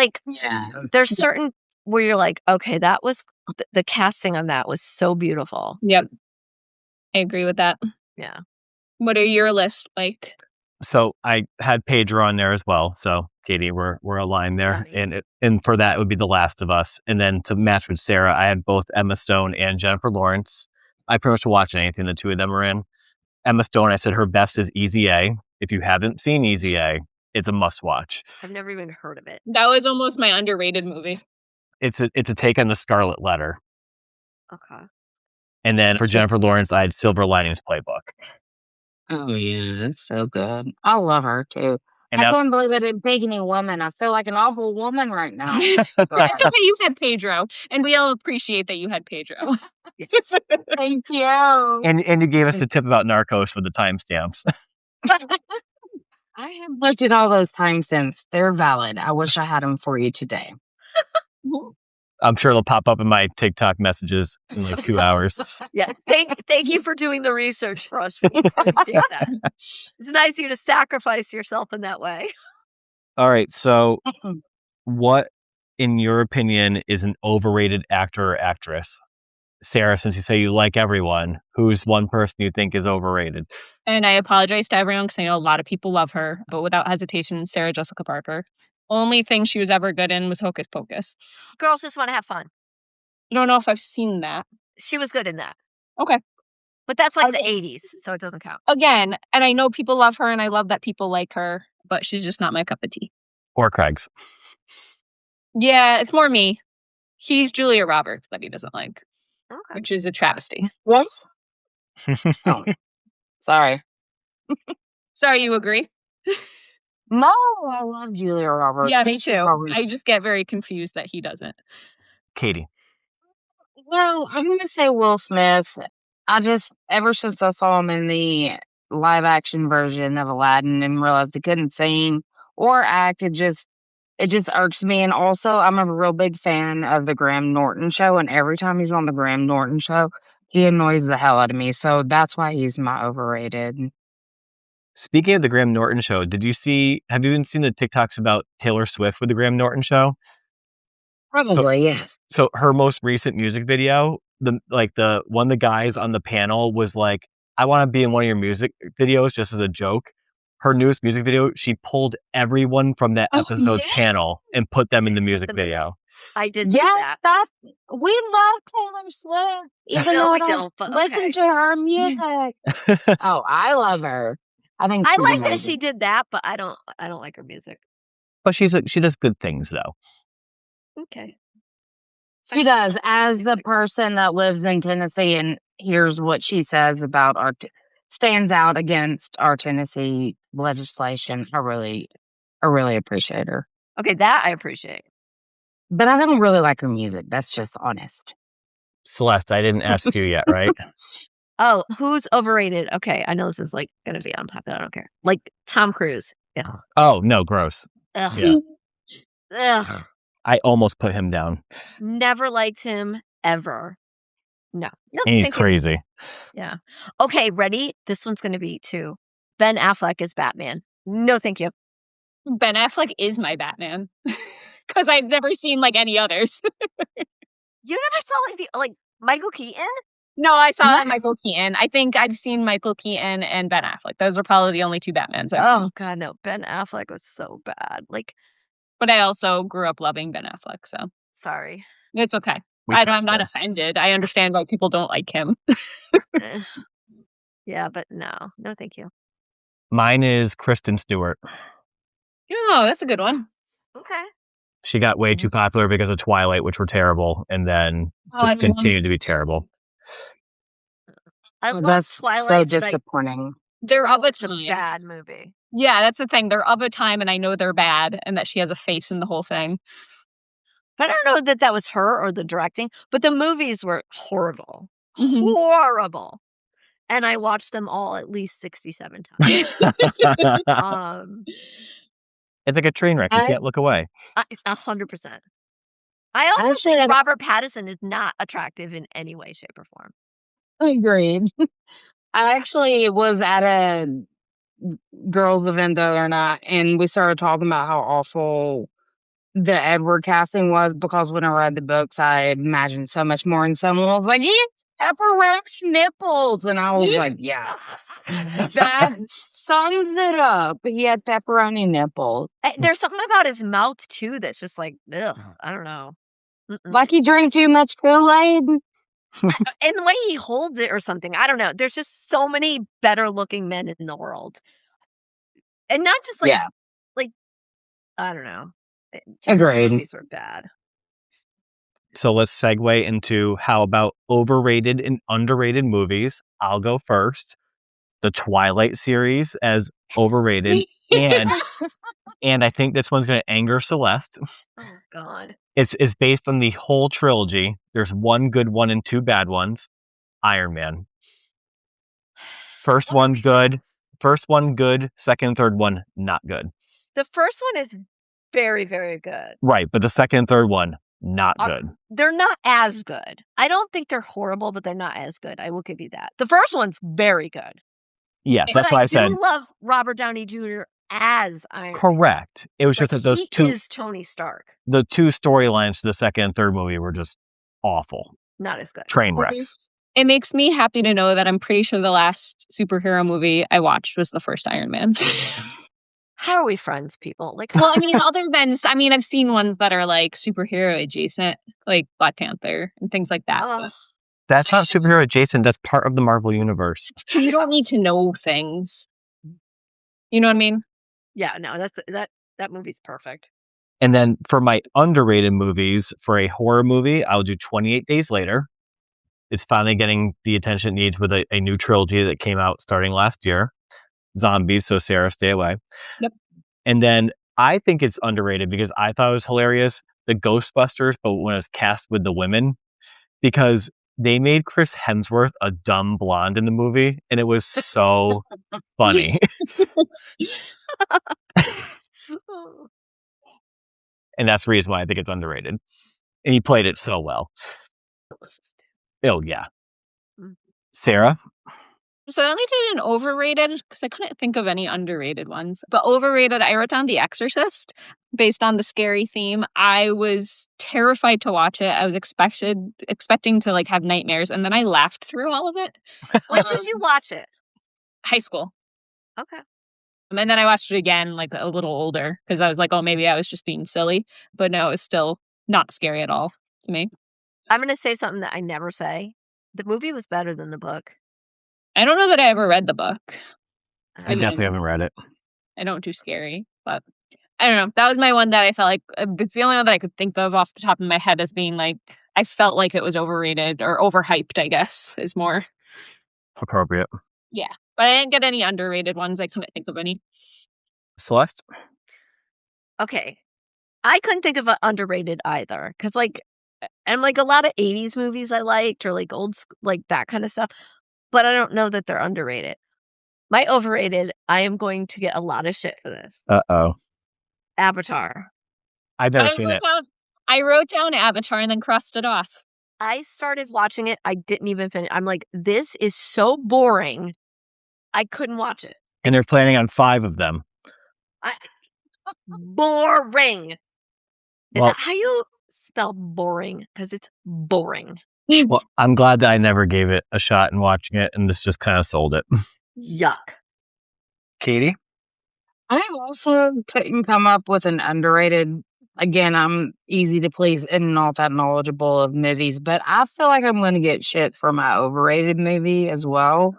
there's certain where you're okay, that was the casting on that was so beautiful. Yep. I agree with that. Yeah. What are your lists, Mike? So I had Pedro on there as well. So Katie, we're aligned there, and for that it would be The Last of Us. And then to match with Sarah, I had both Emma Stone and Jennifer Lawrence. I pretty much watch anything the two of them are in. Emma Stone, I said her best is Easy A. If you haven't seen Easy A, it's a must watch. I've never even heard of it. That was almost my underrated movie. It's a take on The Scarlet Letter. Okay. And then for Jennifer Lawrence, I had Silver Linings Playbook. Oh yeah, that's so good. I love her too. And I couldn't believe I didn't pick any woman. I feel like an awful woman right now. It's okay, you had Pedro, and we all appreciate that you had Pedro. Thank you. And you gave us the tip about Narcos with the timestamps. I have looked at all those timestamps. They're valid. I wish I had them for you today. I'm sure it'll pop up in my TikTok messages in 2 hours. Yeah. Thank you for doing the research for us. We appreciate that. It's nice of you to sacrifice yourself in that way. All right. So what, in your opinion, is an overrated actor or actress? Sarah, since you say you like everyone, who's one person you think is overrated? And I apologize to everyone because I know a lot of people love her, but without hesitation, Sarah Jessica Parker. Only thing she was ever good in was Hocus Pocus. Girls Just Want to Have Fun. I don't know if I've seen that. She was good in that. Okay. But that's the 80s, so it doesn't count. Again, and I know people love her, and I love that people like her, but she's just not my cup of tea. Or Craig's. Yeah, it's more me. He's Julia Roberts that he doesn't like, which is a travesty. What? Oh. Sorry. Sorry, you agree? No, I love Julia Roberts. Yeah, me She's too. always- I just get very confused that he doesn't. Katie. Well, I'm gonna say Will Smith. Ever since I saw him in the live action version of Aladdin and realized he couldn't sing or act, it just irks me. And also, I'm a real big fan of the Graham Norton show, and every time he's on the Graham Norton show, he annoys the hell out of me. So that's why he's my overrated. Speaking of the Graham Norton show, have you even seen the TikToks about Taylor Swift with the Graham Norton show? Probably, yes. So her most recent music video, the guys on the panel was like, I want to be in one of your music videos just as a joke. Her newest music video, she pulled everyone from that episode's panel and put them in the music video. I did see that. We love Taylor Swift, even though I don't listen to her music. Oh, I love her. I like that she did that, but I don't like her music. But she does good things though. Okay. She does. As a person that lives in Tennessee and hears what she says about stands out against our Tennessee legislation, I really appreciate her. Okay, that I appreciate. But I don't really like her music. That's just honest. Celeste, I didn't ask you yet, right? Oh, who's overrated? Okay, I know this is like going to be unpopular. I don't care. Like Tom Cruise. Yeah. Oh, no, gross. Ugh. Yeah. Ugh. I almost put him down. Never liked him ever. No. And he's crazy. Yeah. Okay, ready? This one's going to be too. Ben Affleck is Batman. No, thank you. Ben Affleck is my Batman. Because I've never seen like any others. You never saw like Michael Keaton? No, I saw Michael Keaton. I think I've seen Michael Keaton and Ben Affleck. Those are probably the only two Batmans I've seen. Oh God, no. Ben Affleck was so bad. But I also grew up loving Ben Affleck, so sorry. It's okay. I'm not offended. I understand why people don't like him. Yeah, but no, thank you. Mine is Kristen Stewart. Oh, that's a good one. Okay. She got way too popular because of Twilight, which were terrible, and then just continued to be terrible. I love that's Twilight. So disappointing. They're of a time. Bad movie. Yeah, that's the thing. They're of a time, and I know they're bad, and that she has a face in the whole thing. But I don't know that was her or the directing, but the movies were horrible. Mm-hmm. Horrible. And I watched them all at least 67 times. It's like a train wreck. You can't look away. 100%. I also think Robert Pattinson is not attractive in any way, shape, or form. Agreed. I actually was at a girls' event the other night, and we started talking about how awful the Edward casting was, because when I read the books, I imagined so much more, and someone was like, "He has pepperoni nipples," and I was like, "Yeah, that sums it up." He had pepperoni nipples. There's something about his mouth too that's just like, ugh, I don't know. Like he drank too much Kool-Aid. And the way he holds it or something, I don't know. There's just so many better looking men in the world, and not just like I don't know. Agreed. Movies are bad. So let's segue into how about overrated and underrated movies. I'll go first. The Twilight series as overrated, and I think this one's going to anger Celeste. Oh God! It's based on the whole trilogy. There's one good one and two bad ones. Iron Man. First one good. Second and third one not good. The first one is very, very good. Right, but the second and third one not good. They're not as good. I don't think they're horrible, but they're not as good. I will give you that. The first one's very good. Yes, that's why I said. I do love Robert Downey Jr. as Iron Man. Correct. It was just that those two is Tony Stark. The two storylines to the second and third movie were just awful. Not as good. Train wrecks. It makes me happy to know that I'm pretty sure the last superhero movie I watched was the first Iron Man. How are we friends, people? Well, I mean, I've seen ones that are like superhero adjacent, like Black Panther and things like that. That's not superhero adjacent. That's part of the Marvel universe. You don't need to know things. You know what I mean? Yeah, no, that movie's perfect. And then for my underrated movies, for a horror movie, I'll do 28 Days Later. It's finally getting the attention it needs with a new trilogy that came out starting last year. Zombies, so Sarah, stay away. Yep. And then I think it's underrated because I thought it was hilarious. The Ghostbusters, but when it was cast with the women, because they made Chris Hemsworth a dumb blonde in the movie, and it was so funny. And that's the reason why I think it's underrated. And he played it so well. Oh, yeah. Sarah? So I only did an overrated because I couldn't think of any underrated ones. But overrated, I wrote down The Exorcist based on the scary theme. I was terrified to watch it. I was expecting to like have nightmares, and then I laughed through all of it. When did you watch it? High school. Okay. And then I watched it again, like a little older, because I was like, oh, maybe I was just being silly. But no, it was still not scary at all to me. I'm going to say something that I never say. The movie was better than the book. I don't know that I ever read the book. I definitely haven't read it. I don't do scary, but I don't know. That was my one that I felt like it's the only one that I could think of off the top of my head as being like I felt like it was overrated or overhyped, I guess, is more appropriate. Yeah. But I didn't get any underrated ones. I couldn't think of any. Celeste? Okay. I couldn't think of an underrated either. Because, like, and like a lot of 80s movies I liked or like old, like that kind of stuff. But I don't know that they're underrated. My overrated, I am going to get a lot of shit for this. Uh-oh. Avatar. I've never seen it. I wrote down Avatar and then crossed it off. I started watching it. I didn't even finish. I'm like, this is so boring. I couldn't watch it. And they're planning on 5 of them. Boring. Is that how you spell boring? Because it's boring. Well, I'm glad that I never gave it a shot in watching it, and this just kind of sold it. Yuck. Katie? I also couldn't come up with an underrated. Again, I'm easy to please and not that knowledgeable of movies, but I feel like I'm going to get shit for my overrated movie as well.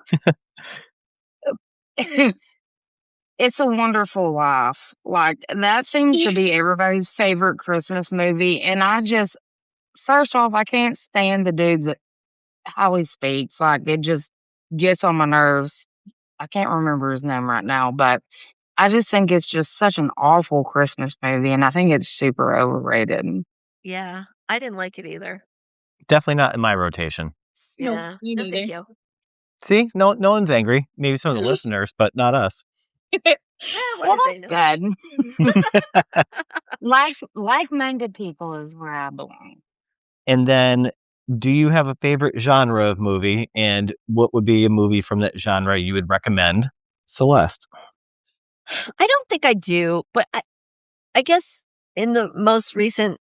It's a Wonderful Life. Like, that seems to be everybody's favorite Christmas movie, and I just, first off, I can't stand the dudes that how he speaks. Like, it just gets on my nerves. I can't remember his name right now, but I just think it's just such an awful Christmas movie, and I think it's super overrated. Yeah, I didn't like it either. Definitely not in my rotation. Yeah, no, thank you. See, no one's angry. Maybe some of the listeners, but not us. Well, that's good. Like-minded people is where I belong. And then, do you have a favorite genre of movie, and what would be a movie from that genre you would recommend? Celeste? I don't think I do, but I guess in the most recent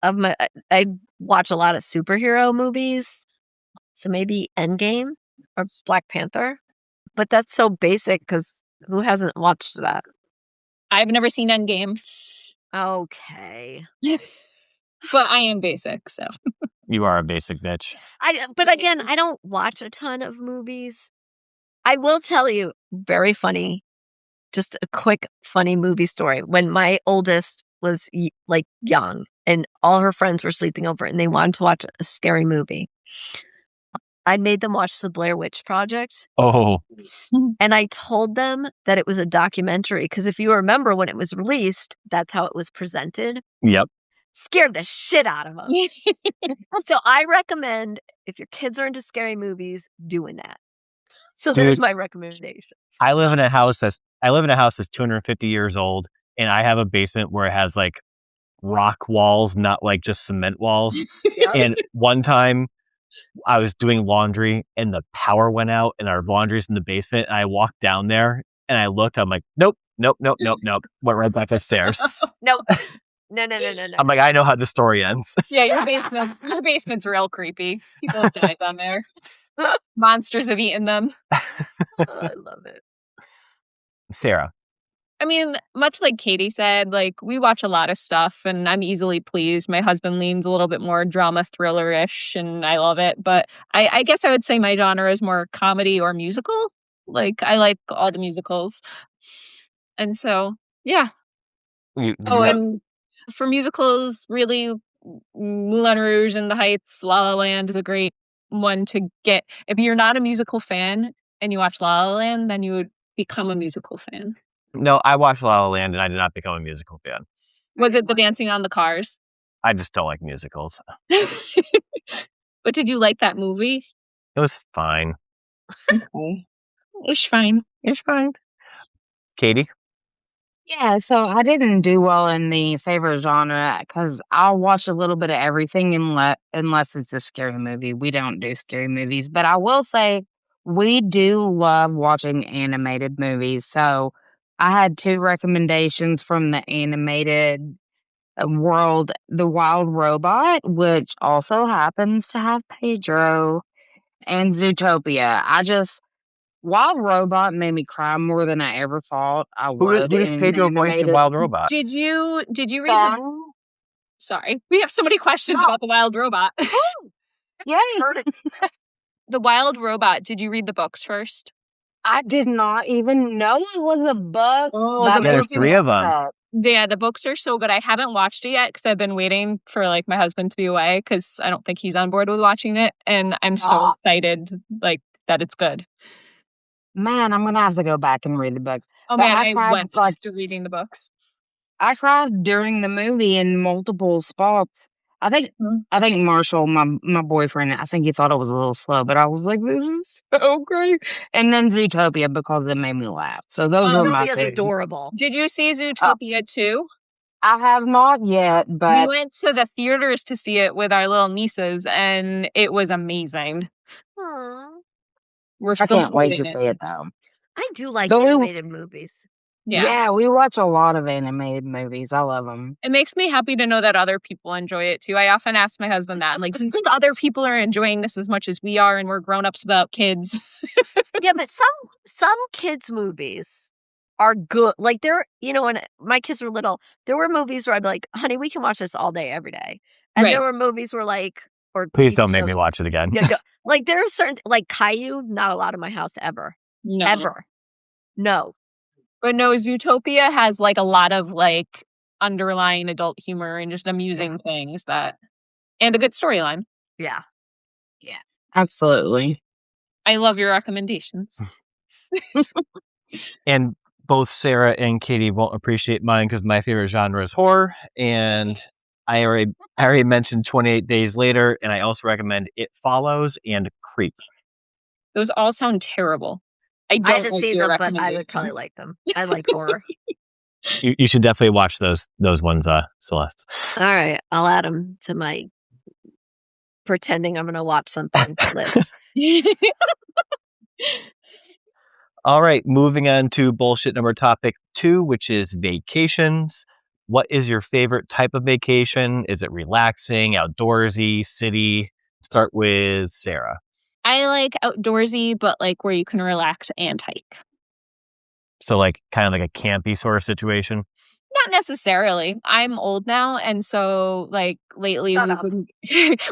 of my, I watch a lot of superhero movies, so maybe Endgame or Black Panther, but that's so basic because who hasn't watched that? I've never seen Endgame. Okay. But I am basic, so. You are a basic bitch. But again, I don't watch a ton of movies. I will tell you, very funny, just a quick funny movie story. When my oldest was like young and all her friends were sleeping over and they wanted to watch a scary movie, I made them watch The Blair Witch Project. Oh. And I told them that it was a documentary because if you remember when it was released, that's how it was presented. Yep. Scared the shit out of them. So I recommend, if your kids are into scary movies, doing that. So there's my recommendation. I live in a house that's 250 years old, and I have a basement where it has like rock walls, not like just cement walls. Yep. And one time I was doing laundry and the power went out and our laundry's in the basement. And I walked down there and I looked, I'm like, nope. Went right back upstairs. Nope. No. I'm like, I know how the story ends. Yeah, your basement's real creepy. People have died on there. Monsters have eaten them. I love it. Sarah. I mean, much like Katie said, like, we watch a lot of stuff and I'm easily pleased. My husband leans a little bit more drama thriller-ish and I love it. But I guess I would say my genre is more comedy or musical. Like, I like all the musicals. And so, yeah. And for musicals, really, Moulin Rouge and The Heights, La La Land is a great one to get. If you're not a musical fan and you watch La La Land, then you would become a musical fan. No, I watched La La Land and I did not become a musical fan. Was it the dancing on the cars? I just don't like musicals. But did you like that movie? It was fine. Okay. It's fine. It's fine. Katie? Yeah, so I didn't do well in the favorite genre because I'll watch a little bit of everything unless it's a scary movie. We don't do scary movies, but I will say we do love watching animated movies. So I had two recommendations from the animated world, The Wild Robot, which also happens to have Pedro, and Zootopia. Wild Robot made me cry more than I ever thought I would Who does in Pedro voice in animated. Wild Robot? Did you read the Fun. Sorry. We have so many questions No. about the Wild Robot. Yay! The Wild Robot, did you read the books first? I did not even know it was a book. Oh, That Yeah, there's makes me 3 of them. upset. Yeah, the books are so good. I haven't watched it yet because I've been waiting for like my husband to be away because I don't think he's on board with watching it, and I'm so Ah. excited like that it's good. Man, I'm gonna have to go back and read the books. Oh But man, I I cried went like to reading the books. I cried during the movie in multiple spots. I think Marshall, my boyfriend, I think he thought it was a little slow, but I was like, this is so great. And then Zootopia because it made me laugh. So those were my Zootopia's two. adorable. Did you see Zootopia too? I have not yet, We but went to the theaters to see it with our little nieces, and it was amazing. Aw. We're I still can't wait to reading see it though. I do like But animated movies. Yeah. we watch a lot of animated movies. I love them. It makes me happy to know that other people enjoy it too. I often ask my husband that. I'm like, do you think other people are enjoying this as much as we are and we're grown-ups without kids? Yeah, but some kids movies are good. Like when my kids were little, there were movies where I'd be like, honey, we can watch this all day, every day. And Right. there were movies where or Please TV don't make shows- me watch it again. Yeah, like there are certain like Caillou, not allowed in my house ever. No. Ever. No. But no, Zootopia has like a lot of like underlying adult humor and just amusing things and a good storyline. Yeah. Absolutely. I love your recommendations. And both Sarah and Katie won't appreciate mine because my favorite genre is horror. And I already mentioned 28 Days Later, and I also recommend It Follows and Creep. Those all sound terrible. I I don't haven't like seen your them, but I would recommendations. probably like them. I like horror. You should definitely watch those ones, Celeste. All right, I'll add them to my pretending I'm going to watch something list. All right, moving on to bullshit number topic 2, which is vacations. What is your favorite type of vacation? Is it relaxing, outdoorsy, city? Start with Sarah. I like outdoorsy, but like where you can relax and hike. So like kind of like a campy sort of situation. Not necessarily. I'm old now, and so like lately Shut up.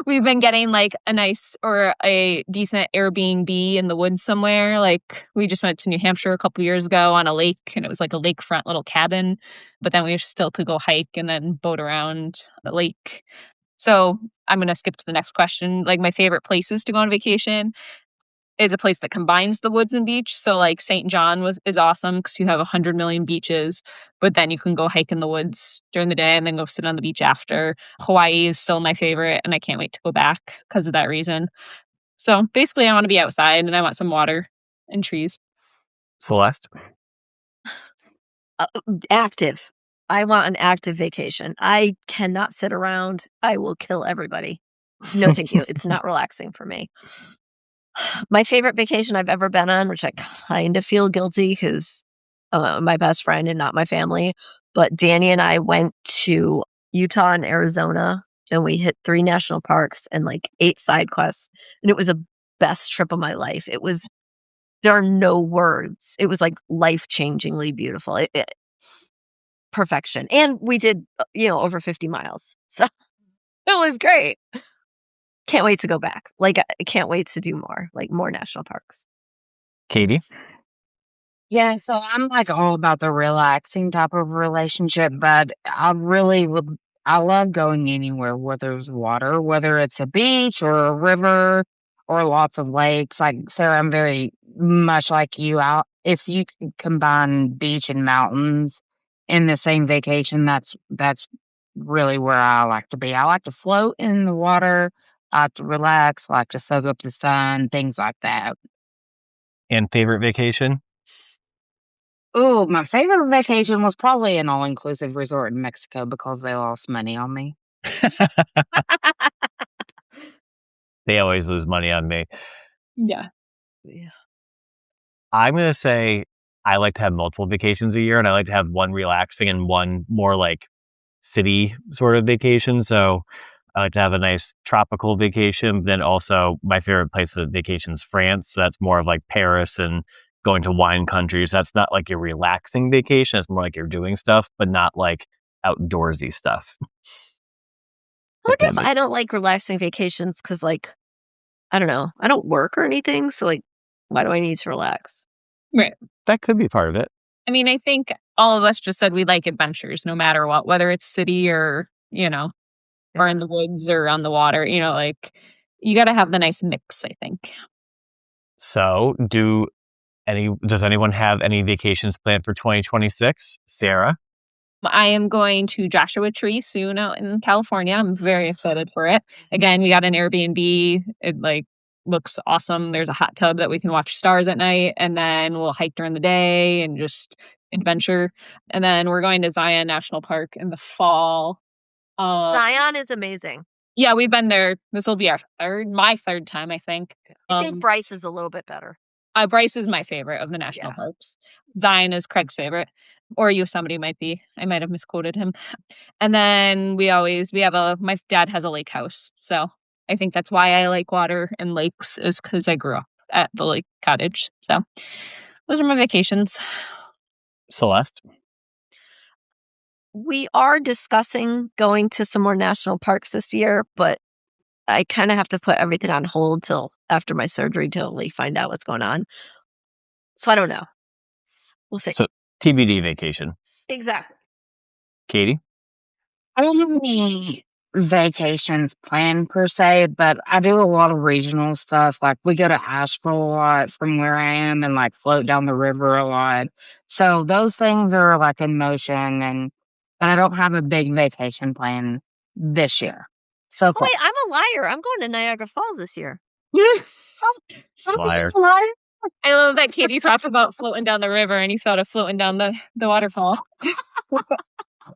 we've been getting like a nice or a decent Airbnb in the woods somewhere. Like we just went to New Hampshire a couple years ago on a lake, and it was like a lakefront little cabin. But then we still could go hike and then boat around the lake. So I'm gonna skip to the next question. Like my favorite places to go on vacation is a place that combines the woods and beach. So like St. John is awesome because you have 100 million beaches, but then you can go hike in the woods during the day and then go sit on the beach after. Hawaii is still my favorite, and I can't wait to go back because of that reason. So basically I want to be outside and I want some water and trees. Celeste? Active. I want an active vacation. I cannot sit around. I will kill everybody. No, thank you. It's not relaxing for me. My favorite vacation I've ever been on, which I kind of feel guilty because my best friend and not my family, but Danny and I went to Utah and Arizona, and we hit 3 national parks and like 8 side quests, and it was the best trip of my life. There are no words. It was like life-changingly beautiful. Perfection. And we did, over 50 miles. So it was great. Can't wait to go back. Like, I can't wait to do more, like more national parks. Katie? Yeah, so I'm like all about the relaxing type of relationship, but I love going anywhere where there's water, whether it's a beach or a river or lots of lakes. Like Sarah, I'm very much like you out if you could combine beach and mountains in the same vacation, that's really where I like to be. I like to float in the water. I like to relax. I like to soak up the sun, things like that. And favorite vacation? Oh, my favorite vacation was probably an all-inclusive resort in Mexico because they lost money on me. They always lose money on me. Yeah. Yeah. I'm going to say I like to have multiple vacations a year, and I like to have one relaxing and one more like city sort of vacation. So I like to have a nice tropical vacation. Then also my favorite place of vacation is France. So that's more of like Paris and going to wine countries. That's not like your relaxing vacation. It's more like you're doing stuff, but not like outdoorsy stuff. I wonder if I don't like relaxing vacations because, like, I don't know. I don't work or anything. So, like, why do I need to relax? Right. That could be part of it. I mean, I think all of us just said we like adventures no matter what, whether it's city or, or in the woods or on the water, like you got to have the nice mix, I think. So does anyone have any vacations planned for 2026? Sarah? I am going to Joshua Tree soon out in California. I'm very excited for it. Again, we got an Airbnb. It looks awesome. There's a hot tub that we can watch stars at night, and then we'll hike during the day and just adventure. And then we're going to Zion National Park in the fall. Zion is amazing. Yeah, we've been there. This will be my third time, I think. I think Bryce is a little bit better. Bryce is my favorite of the national parks. Zion is Craig's favorite, or Yosemite might be. I might have misquoted him. And then my dad has a lake house, so I think that's why I like water and lakes, is because I grew up at the lake cottage. So those are my vacations. Celeste? We are discussing going to some more national parks this year, but I kind of have to put everything on hold till after my surgery till we find out what's going on. So I don't know. We'll see. So TBD vacation. Exactly. Katie? I don't have any vacations planned per se, but I do a lot of regional stuff. Like we go to Asheville a lot from where I am and like float down the river a lot. So those things are like in motion, but I don't have a big vacation plan this year. So far. Wait, I'm a liar. I'm going to Niagara Falls this year. Liar. I love that Katie talked about floating down the river and you thought of floating down the waterfall.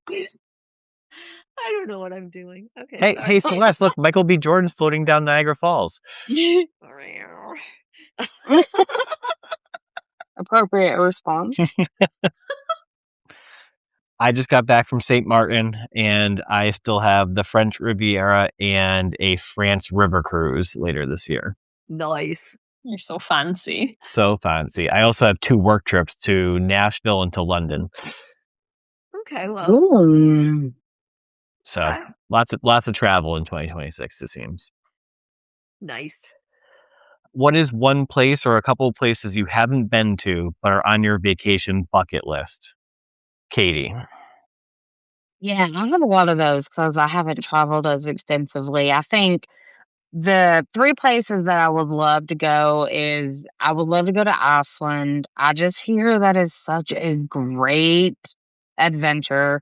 I don't know what I'm doing. Okay. Hey, Celeste, look, Michael B. Jordan's floating down Niagara Falls. Appropriate response. I just got back from St. Martin, and I still have the French Riviera and a France river cruise later this year. Nice. You're so fancy. So fancy. I also have 2 work trips to Nashville and to London. Okay, well. Ooh. So lots of travel in 2026, it seems. Nice. What is one place or a couple of places you haven't been to but are on your vacation bucket list? Katie. Yeah, I have a lot of those because I haven't traveled as extensively. I think the 3 places that I would love to go is I would love to go to Iceland. I just hear that is such a great adventure.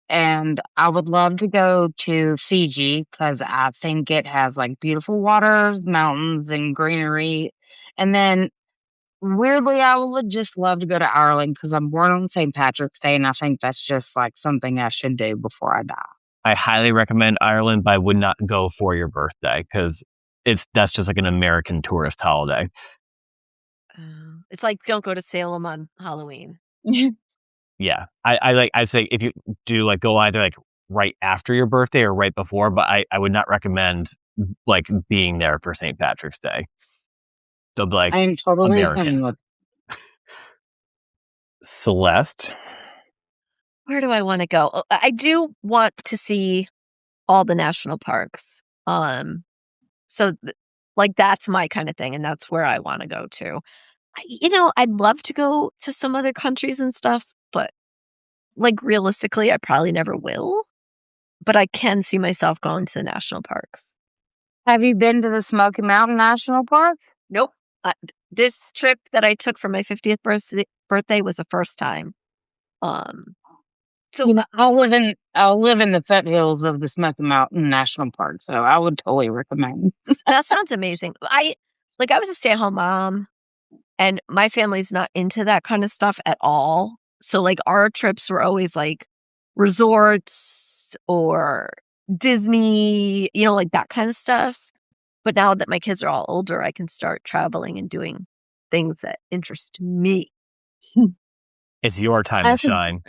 And I would love to go to Fiji because I think it has like beautiful waters, mountains, and greenery. And then weirdly, I would just love to go to Ireland because I'm born on St. Patrick's Day, and I think that's just like something I should do before I die. I highly recommend Ireland, but I would not go for your birthday because that's just like an American tourist holiday. It's like don't go to Salem on Halloween. Yeah, I'd say if you do like go either like right after your birthday or right before, but I would not recommend like being there for St. Patrick's Day. They'll be like I'm totally Americans. Celeste. Where do I want to go? I do want to see all the national parks. So like that's my kind of thing, and that's where I want to go to. I'd love to go to some other countries and stuff, but like realistically, I probably never will. But I can see myself going to the national parks. Have you been to the Smoky Mountain National Park? Nope. This trip that I took for my 50th birthday was the first time. So You know, I'll live in the foothills of the Smoky Mountain National Park, so I would totally recommend. that sounds amazing. I was a stay-at-home mom, and my family's not into that kind of stuff at all. So like our trips were always like resorts or Disney, like that kind of stuff. But now that my kids are all older, I can start traveling and doing things that interest me. It's your time to shine.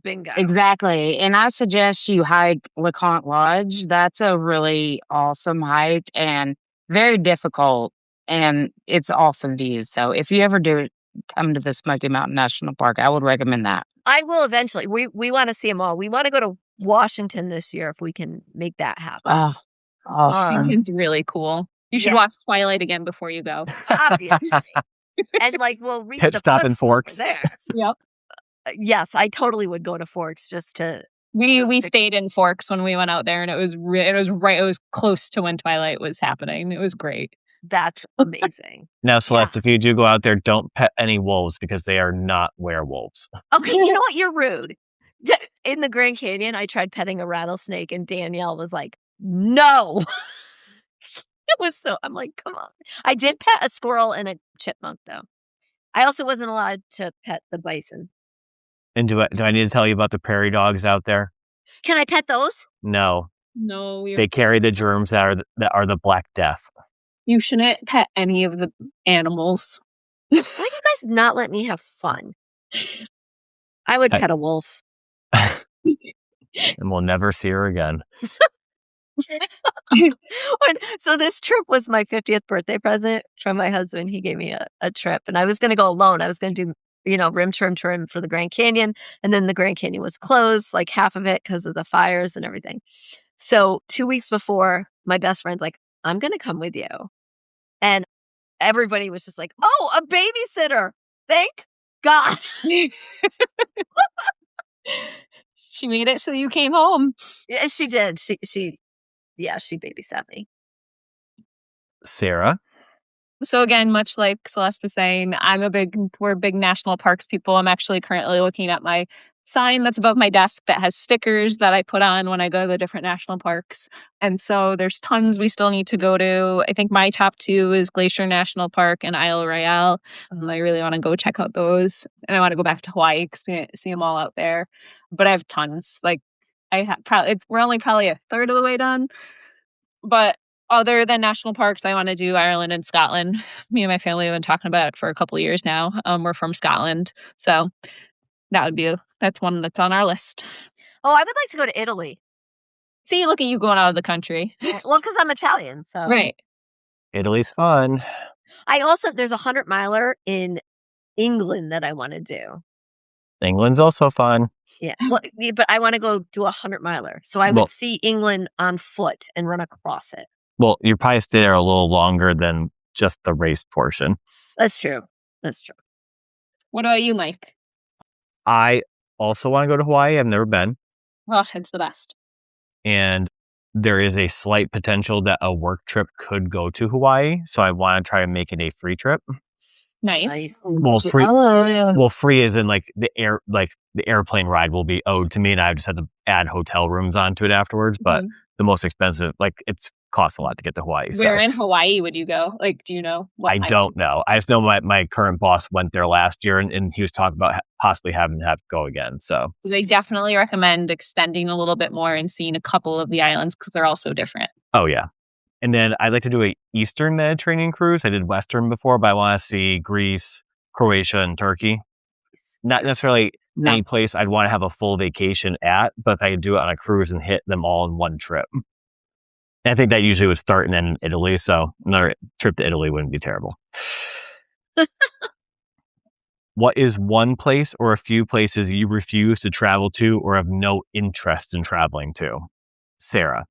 Bingo. Exactly. And I suggest you hike LeConte Lodge. That's a really awesome hike and very difficult, and it's awesome views. So if you ever do come to the Smoky Mountain National Park, I would recommend that. I will eventually. We want to see them all. We want to go to Washington this year if we can make that happen. Oh, awesome. It's really cool. You should watch Twilight again before you go. Obviously. And we'll read Pit the stop books in Forks. there. Yep. Yes, I totally would go to Forks just to. We stayed in Forks when we went out there, and it was close to when Twilight was happening. It was great. That's amazing. Now, Celeste, if you do go out there, don't pet any wolves because they are not werewolves. Okay, you know what? You're rude. In the Grand Canyon, I tried petting a rattlesnake, and Danielle was like, "No." I'm like, come on. I did pet a squirrel and a chipmunk, though. I also wasn't allowed to pet the bison. And do I need to tell you about the prairie dogs out there? Can I pet those? No. No, They carry the germs that are the Black Death. You shouldn't pet any of the animals. Why do you guys not let me have fun? I would pet a wolf. And we'll never see her again. So this trip was my 50th birthday present from my husband. He gave me a trip, and I was going to go alone. I was going to do, rim trim for the Grand Canyon, and then the Grand Canyon was closed, like half of it because of the fires and everything. So 2 weeks before, my best friend's like, I'm going to come with you. And everybody was just like, oh, a babysitter. Thank God. She made it so you came home. Yeah, she did. She babysat me. Sarah? So again, much like Celeste was saying, we're big national parks people. I'm actually currently looking at my sign that's above my desk that has stickers that I put on when I go to the different national parks. And so there's tons we still need to go to. I think my top two is Glacier National Park and Isle Royale. And I really want to go check out those. And I want to go back to Hawaii because we see them all out there. But I have tons. Like we're only probably a third of the way done. But other than national parks, I want to do Ireland and Scotland. Me and my family have been talking about it for a couple of years now. We're from Scotland, so that's one that's on our list. Oh, I would like to go to Italy. See, look at you going out of the country. Well, because I'm Italian, so Right. Italy's fun. There's a 100-miler in England that I want to do. England's also fun. Yeah, well, but I want to go do a 100-miler, so I would see England on foot and run across it. Well, you probably stay there a little longer than just the race portion. That's true. What about you, Mike? I also want to go to Hawaii. I've never been. Oh, it's the best. And there is a slight potential that a work trip could go to Hawaii. So I want to try and make it a free trip. Nice. Well, free. Oh, yeah. Well, free is in the airplane ride will be owed to me, and I just have to add hotel rooms onto it afterwards. But the most expensive, it's costs a lot to get to Hawaii. Where in Hawaii would you go? Do you know? I don't know. I just know my current boss went there last year, and he was talking about possibly having to have to go again. So they definitely recommend extending a little bit more and seeing a couple of the islands because they're all so different. Oh yeah. And then I'd like to do a Eastern Mediterranean cruise. I did Western before, but I want to see Greece, Croatia, and Turkey. Not necessarily any place I'd want to have a full vacation at, but if I could do it on a cruise and hit them all in one trip. And I think that usually would start and end in Italy, so another trip to Italy wouldn't be terrible. What is one place or a few places you refuse to travel to or have no interest in traveling to? Sarah.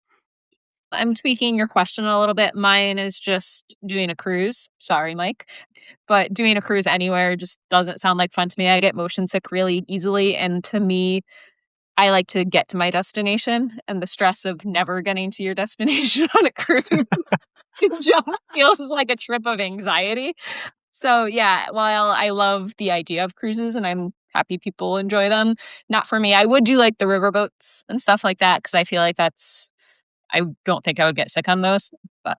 I'm tweaking your question a little bit. Mine is just doing a cruise. Sorry, Mike. But doing a cruise anywhere just doesn't sound like fun to me. I get motion sick really easily. And to me, I like to get to my destination, and the stress of never getting to your destination on a cruise, it just feels like a trip of anxiety. So yeah, while I love the idea of cruises and I'm happy people enjoy them, not for me. I would do like the riverboats and stuff like that because I feel like I don't think I would get sick on those. But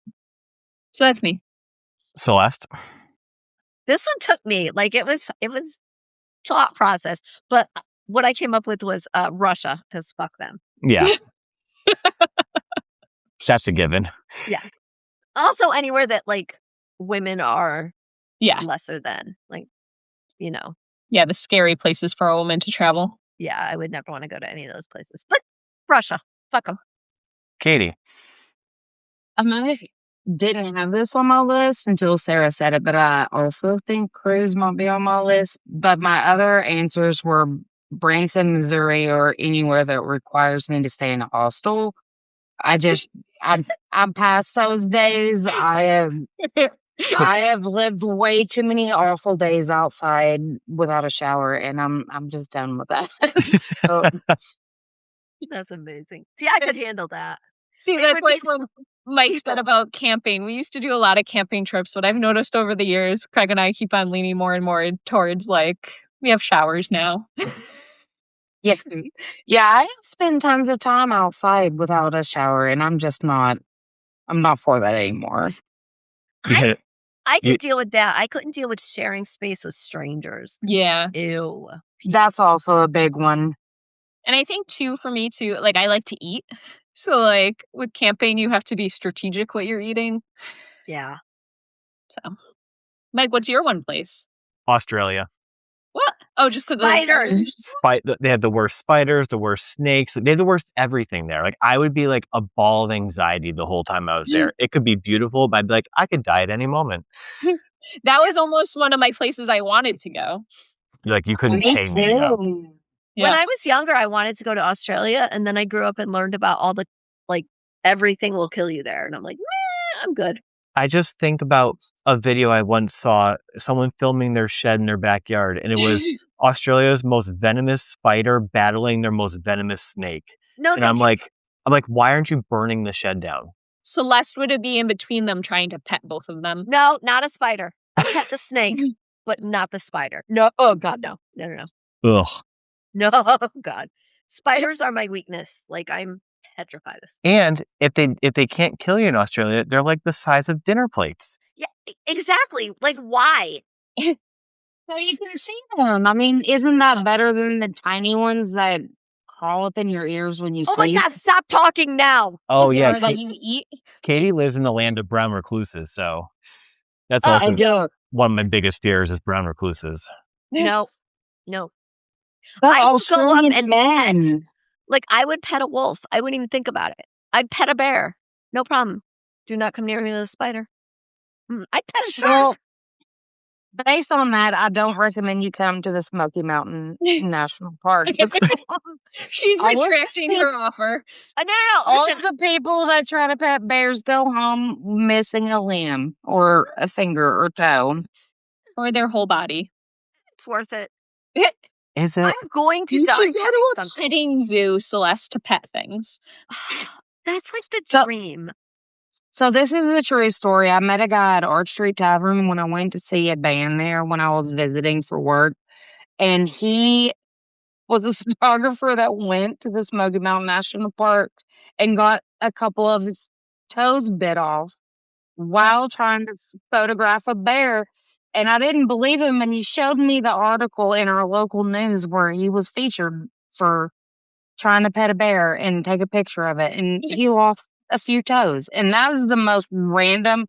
so that's me. Celeste? This one took me like it was thought process, but what I came up with was Russia because fuck them. Yeah. That's a given. Yeah. Also anywhere that like women are Yeah. lesser than, like, you know. Yeah, the scary places for a woman to travel. Yeah, I would never want to go to any of those places. But Russia, fuck them. Katie? I didn't have this on my list until Sarah said it, but I also think cruise might be on my list. But my other answers were Branson, Missouri, or anywhere that requires me to stay in a hostel. I'm past those days. I have lived way too many awful days outside without a shower, and I'm just done with that. So, That's amazing. See, I could handle that. See, It that's would like be what Mike said about camping. We used to do a lot of camping trips. What I've noticed over the years, Craig and I keep on leaning more and more towards like we have showers now. yeah, I have spent tons of time outside without a shower, and I'm not for that anymore. Yeah. I could deal with that. I couldn't deal with sharing space with strangers. Yeah. Ew. That's also a big one. And I think too, for me too, like I like to eat. So like with camping, you have to be strategic what you're eating. Yeah. So, Mike, what's your one place? Australia. What? Oh, just because Spiders. They have the worst spiders, the worst snakes. They have the worst everything there. Like I would be like a ball of anxiety the whole time I was there. It could be beautiful, but I'd be like, I could die at any moment. That was almost one of my places I wanted to go. Like you couldn't pay me to go. Yeah. When I was younger, I wanted to go to Australia, and then I grew up and learned about all the, like, everything will kill you there. And I'm like, I'm good. I just think about a video I once saw, someone filming their shed in their backyard, and it was Australia's most venomous spider battling their most venomous snake. No, And I'm like, why aren't you burning the shed down? Celeste would be in between them trying to pet both of them. no, not a spider. I pet the snake, but not the spider. No, oh God, no. Ugh. No, God. Spiders are my weakness. Like, I'm petrified of spiders. And if they can't kill you in Australia, they're like the size of dinner plates. Yeah, exactly. Like, why? So you can see them. I mean, isn't that better than the tiny ones that crawl up in your ears when you Oh my sleep? God, stop talking now. Oh Or yeah, that you eat. Katie lives in the land of brown recluses, so that's I also do. one of my biggest fears is brown recluses. No. The I will go up Australian and men. Like, I would pet a wolf. I wouldn't even think about it. I'd pet a bear. No problem. Do not come near me with a spider. I'd pet a shark. Well, based on that, I don't recommend you come to the Smoky Mountain National Park. She's I would- retracting her offer. No. All Listen, the people that try to pet bears go home missing a limb or a finger or toe. Or their whole body. it's worth it. Is it? I'm going to You die. should go to a something. petting zoo, Celeste, to pet things. That's like the So- dream. So this is a true story. I met a guy at Arch Street Tavern when I went to see a band there when I was visiting for work. And he was a photographer that went to the Smoky Mountain National Park and got a couple of his toes bit off while trying to photograph a bear. And I didn't believe him. And he showed me the article in our local news where he was featured for trying to pet a bear and take a picture of it. And he lost a few toes. And that is the most random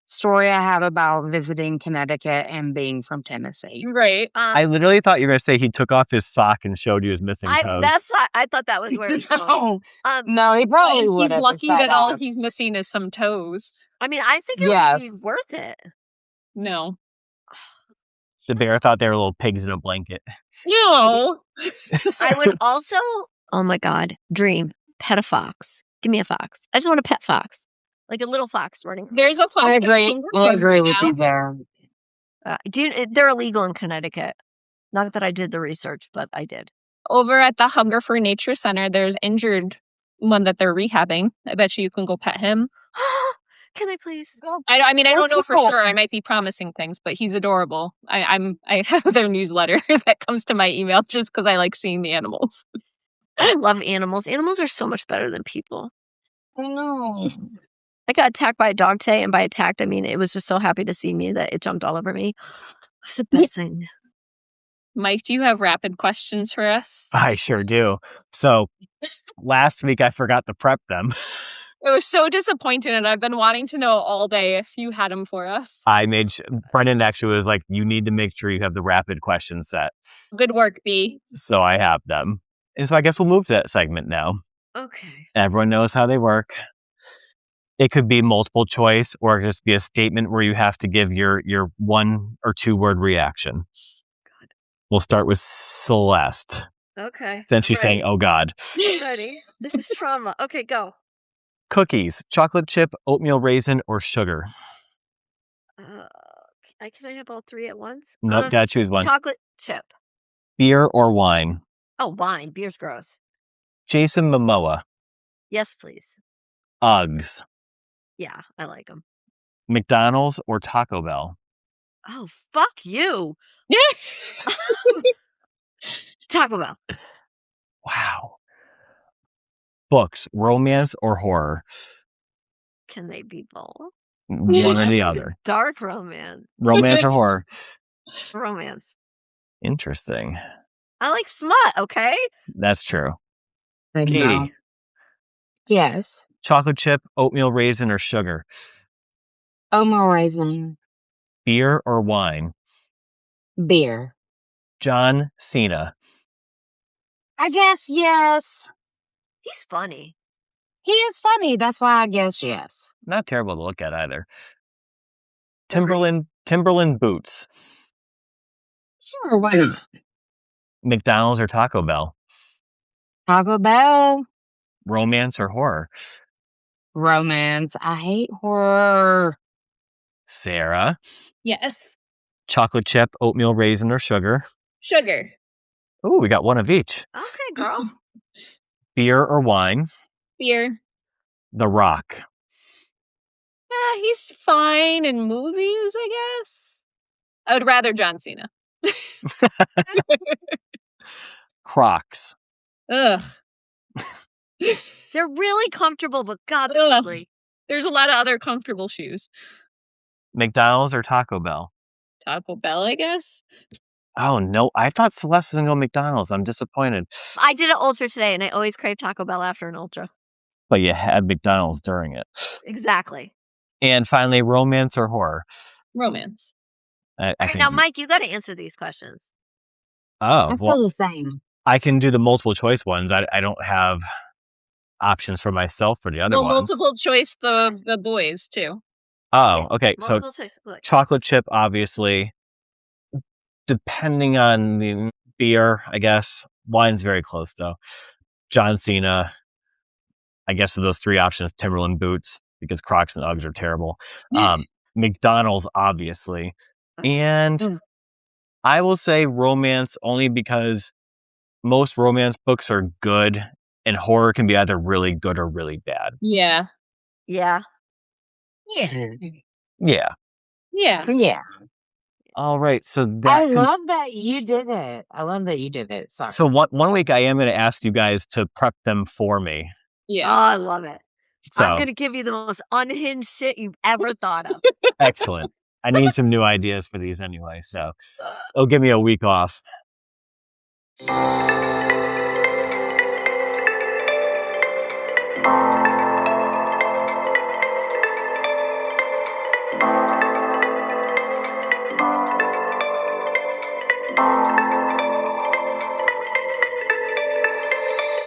story I have about visiting Connecticut and being from Tennessee. Right. I literally thought you were going to say he took off his sock and showed you his missing toes. That's why I thought that was where it's going. No, he probably would He's have. lucky that all he's missing is some toes. I mean, I think it Yes. would be worth it. No. The bear thought they were little pigs in a blanket. No. I would also, oh my God, dream, pet a fox. Give me a fox. I just want a pet fox. Like a little fox running. There's a fox. I agree. I agree with you there. They're illegal in Connecticut. Not that I did the research, but I did. Over at the Hunger for Nature Center, there's injured one that they're rehabbing. I bet you can go pet him. Can I please? I mean, I don't know for Okay. sure. I might be promising things, but he's adorable. I have their newsletter that comes to my email just because I like seeing the animals. I love animals. Animals are so much better than people. I know. I got attacked by a dog today, and by attacked, I mean it was just so happy to see me that it jumped all over me. It's the best thing. Mike, do you have rapid questions for us? I sure do. So last week I forgot to prep them. It was so disappointing, and I've been wanting to know all day if you had them for us. Brendan actually was like, you need to make sure you have the rapid question set. Good work, B. So I have them. And so I guess we'll move to that segment now. Okay. Everyone knows how they work. It could be multiple choice, or it could just be a statement where you have to give your 1 or 2 word reaction. God. We'll start with Celeste. Okay. Then she's saying, oh God. Ready? This is trauma. Okay, go. Cookies, chocolate chip, oatmeal raisin, or sugar? Can I have all 3 at once? Nope, gotta choose one. Chocolate chip. Beer or wine? Oh, wine. Beer's gross. Jason Momoa. Yes, please. Uggs. Yeah, I like them. McDonald's or Taco Bell? Oh, fuck you. Taco Bell. Wow. Books, romance or horror? Can they be both? One or I the like other. Dark romance. Romance or horror? Romance. Interesting. I like smut, okay? That's true. I Katie, know. Yes. chocolate chip, oatmeal raisin, or sugar? Oatmeal raisin. Beer or wine? Beer. John Cena. I guess yes. He's funny. He is funny. That's why I guess yes. Not terrible to look at either. Agreed. Timberland boots. Sure, why not? McDonald's or Taco Bell? Taco Bell. Romance or horror? Romance. I hate horror. Sarah. Yes. Chocolate chip, oatmeal raisin, or sugar? Sugar. Ooh, we got one of each. Okay, girl. Beer or wine? Beer. The Rock. He's fine in movies, I guess. I would rather John Cena. Crocs. Ugh. They're really comfortable, but God, they're Ugh. ugly. There's a lot of other comfortable shoes. McDonald's or Taco Bell? Taco Bell, I guess. Oh, no. I thought Celeste was going to go McDonald's. I'm disappointed. I did an ultra today, and I always crave Taco Bell after an ultra. But you had McDonald's during it. Exactly. And finally, romance or horror? Romance. I All right, think- now, Mike, you got to answer these questions. Oh, I well, feel the same. I can do the multiple choice ones. I don't have options for myself for the other Well, ones. multiple choice the boys too. Oh, okay. So Multiple choice. Look. chocolate chip, obviously. Depending on the beer, I guess. Wine's very close, though. John Cena. I guess of those 3 options, Timberland boots, because Crocs and Uggs are terrible. McDonald's, obviously. And Mm. I will say romance only because most romance books are good, and horror can be either really good or really bad. Yeah. Yeah. Yeah. Yeah. Yeah. Yeah. All right. So I that love that you did it. I love that you did it. Sorry. so one week I am going to ask you guys to prep them for me. Oh, Yeah. I love it. So I'm going to give you the most unhinged shit you've ever thought of. excellent. I need some new ideas for these anyway. So it'll give me a week off.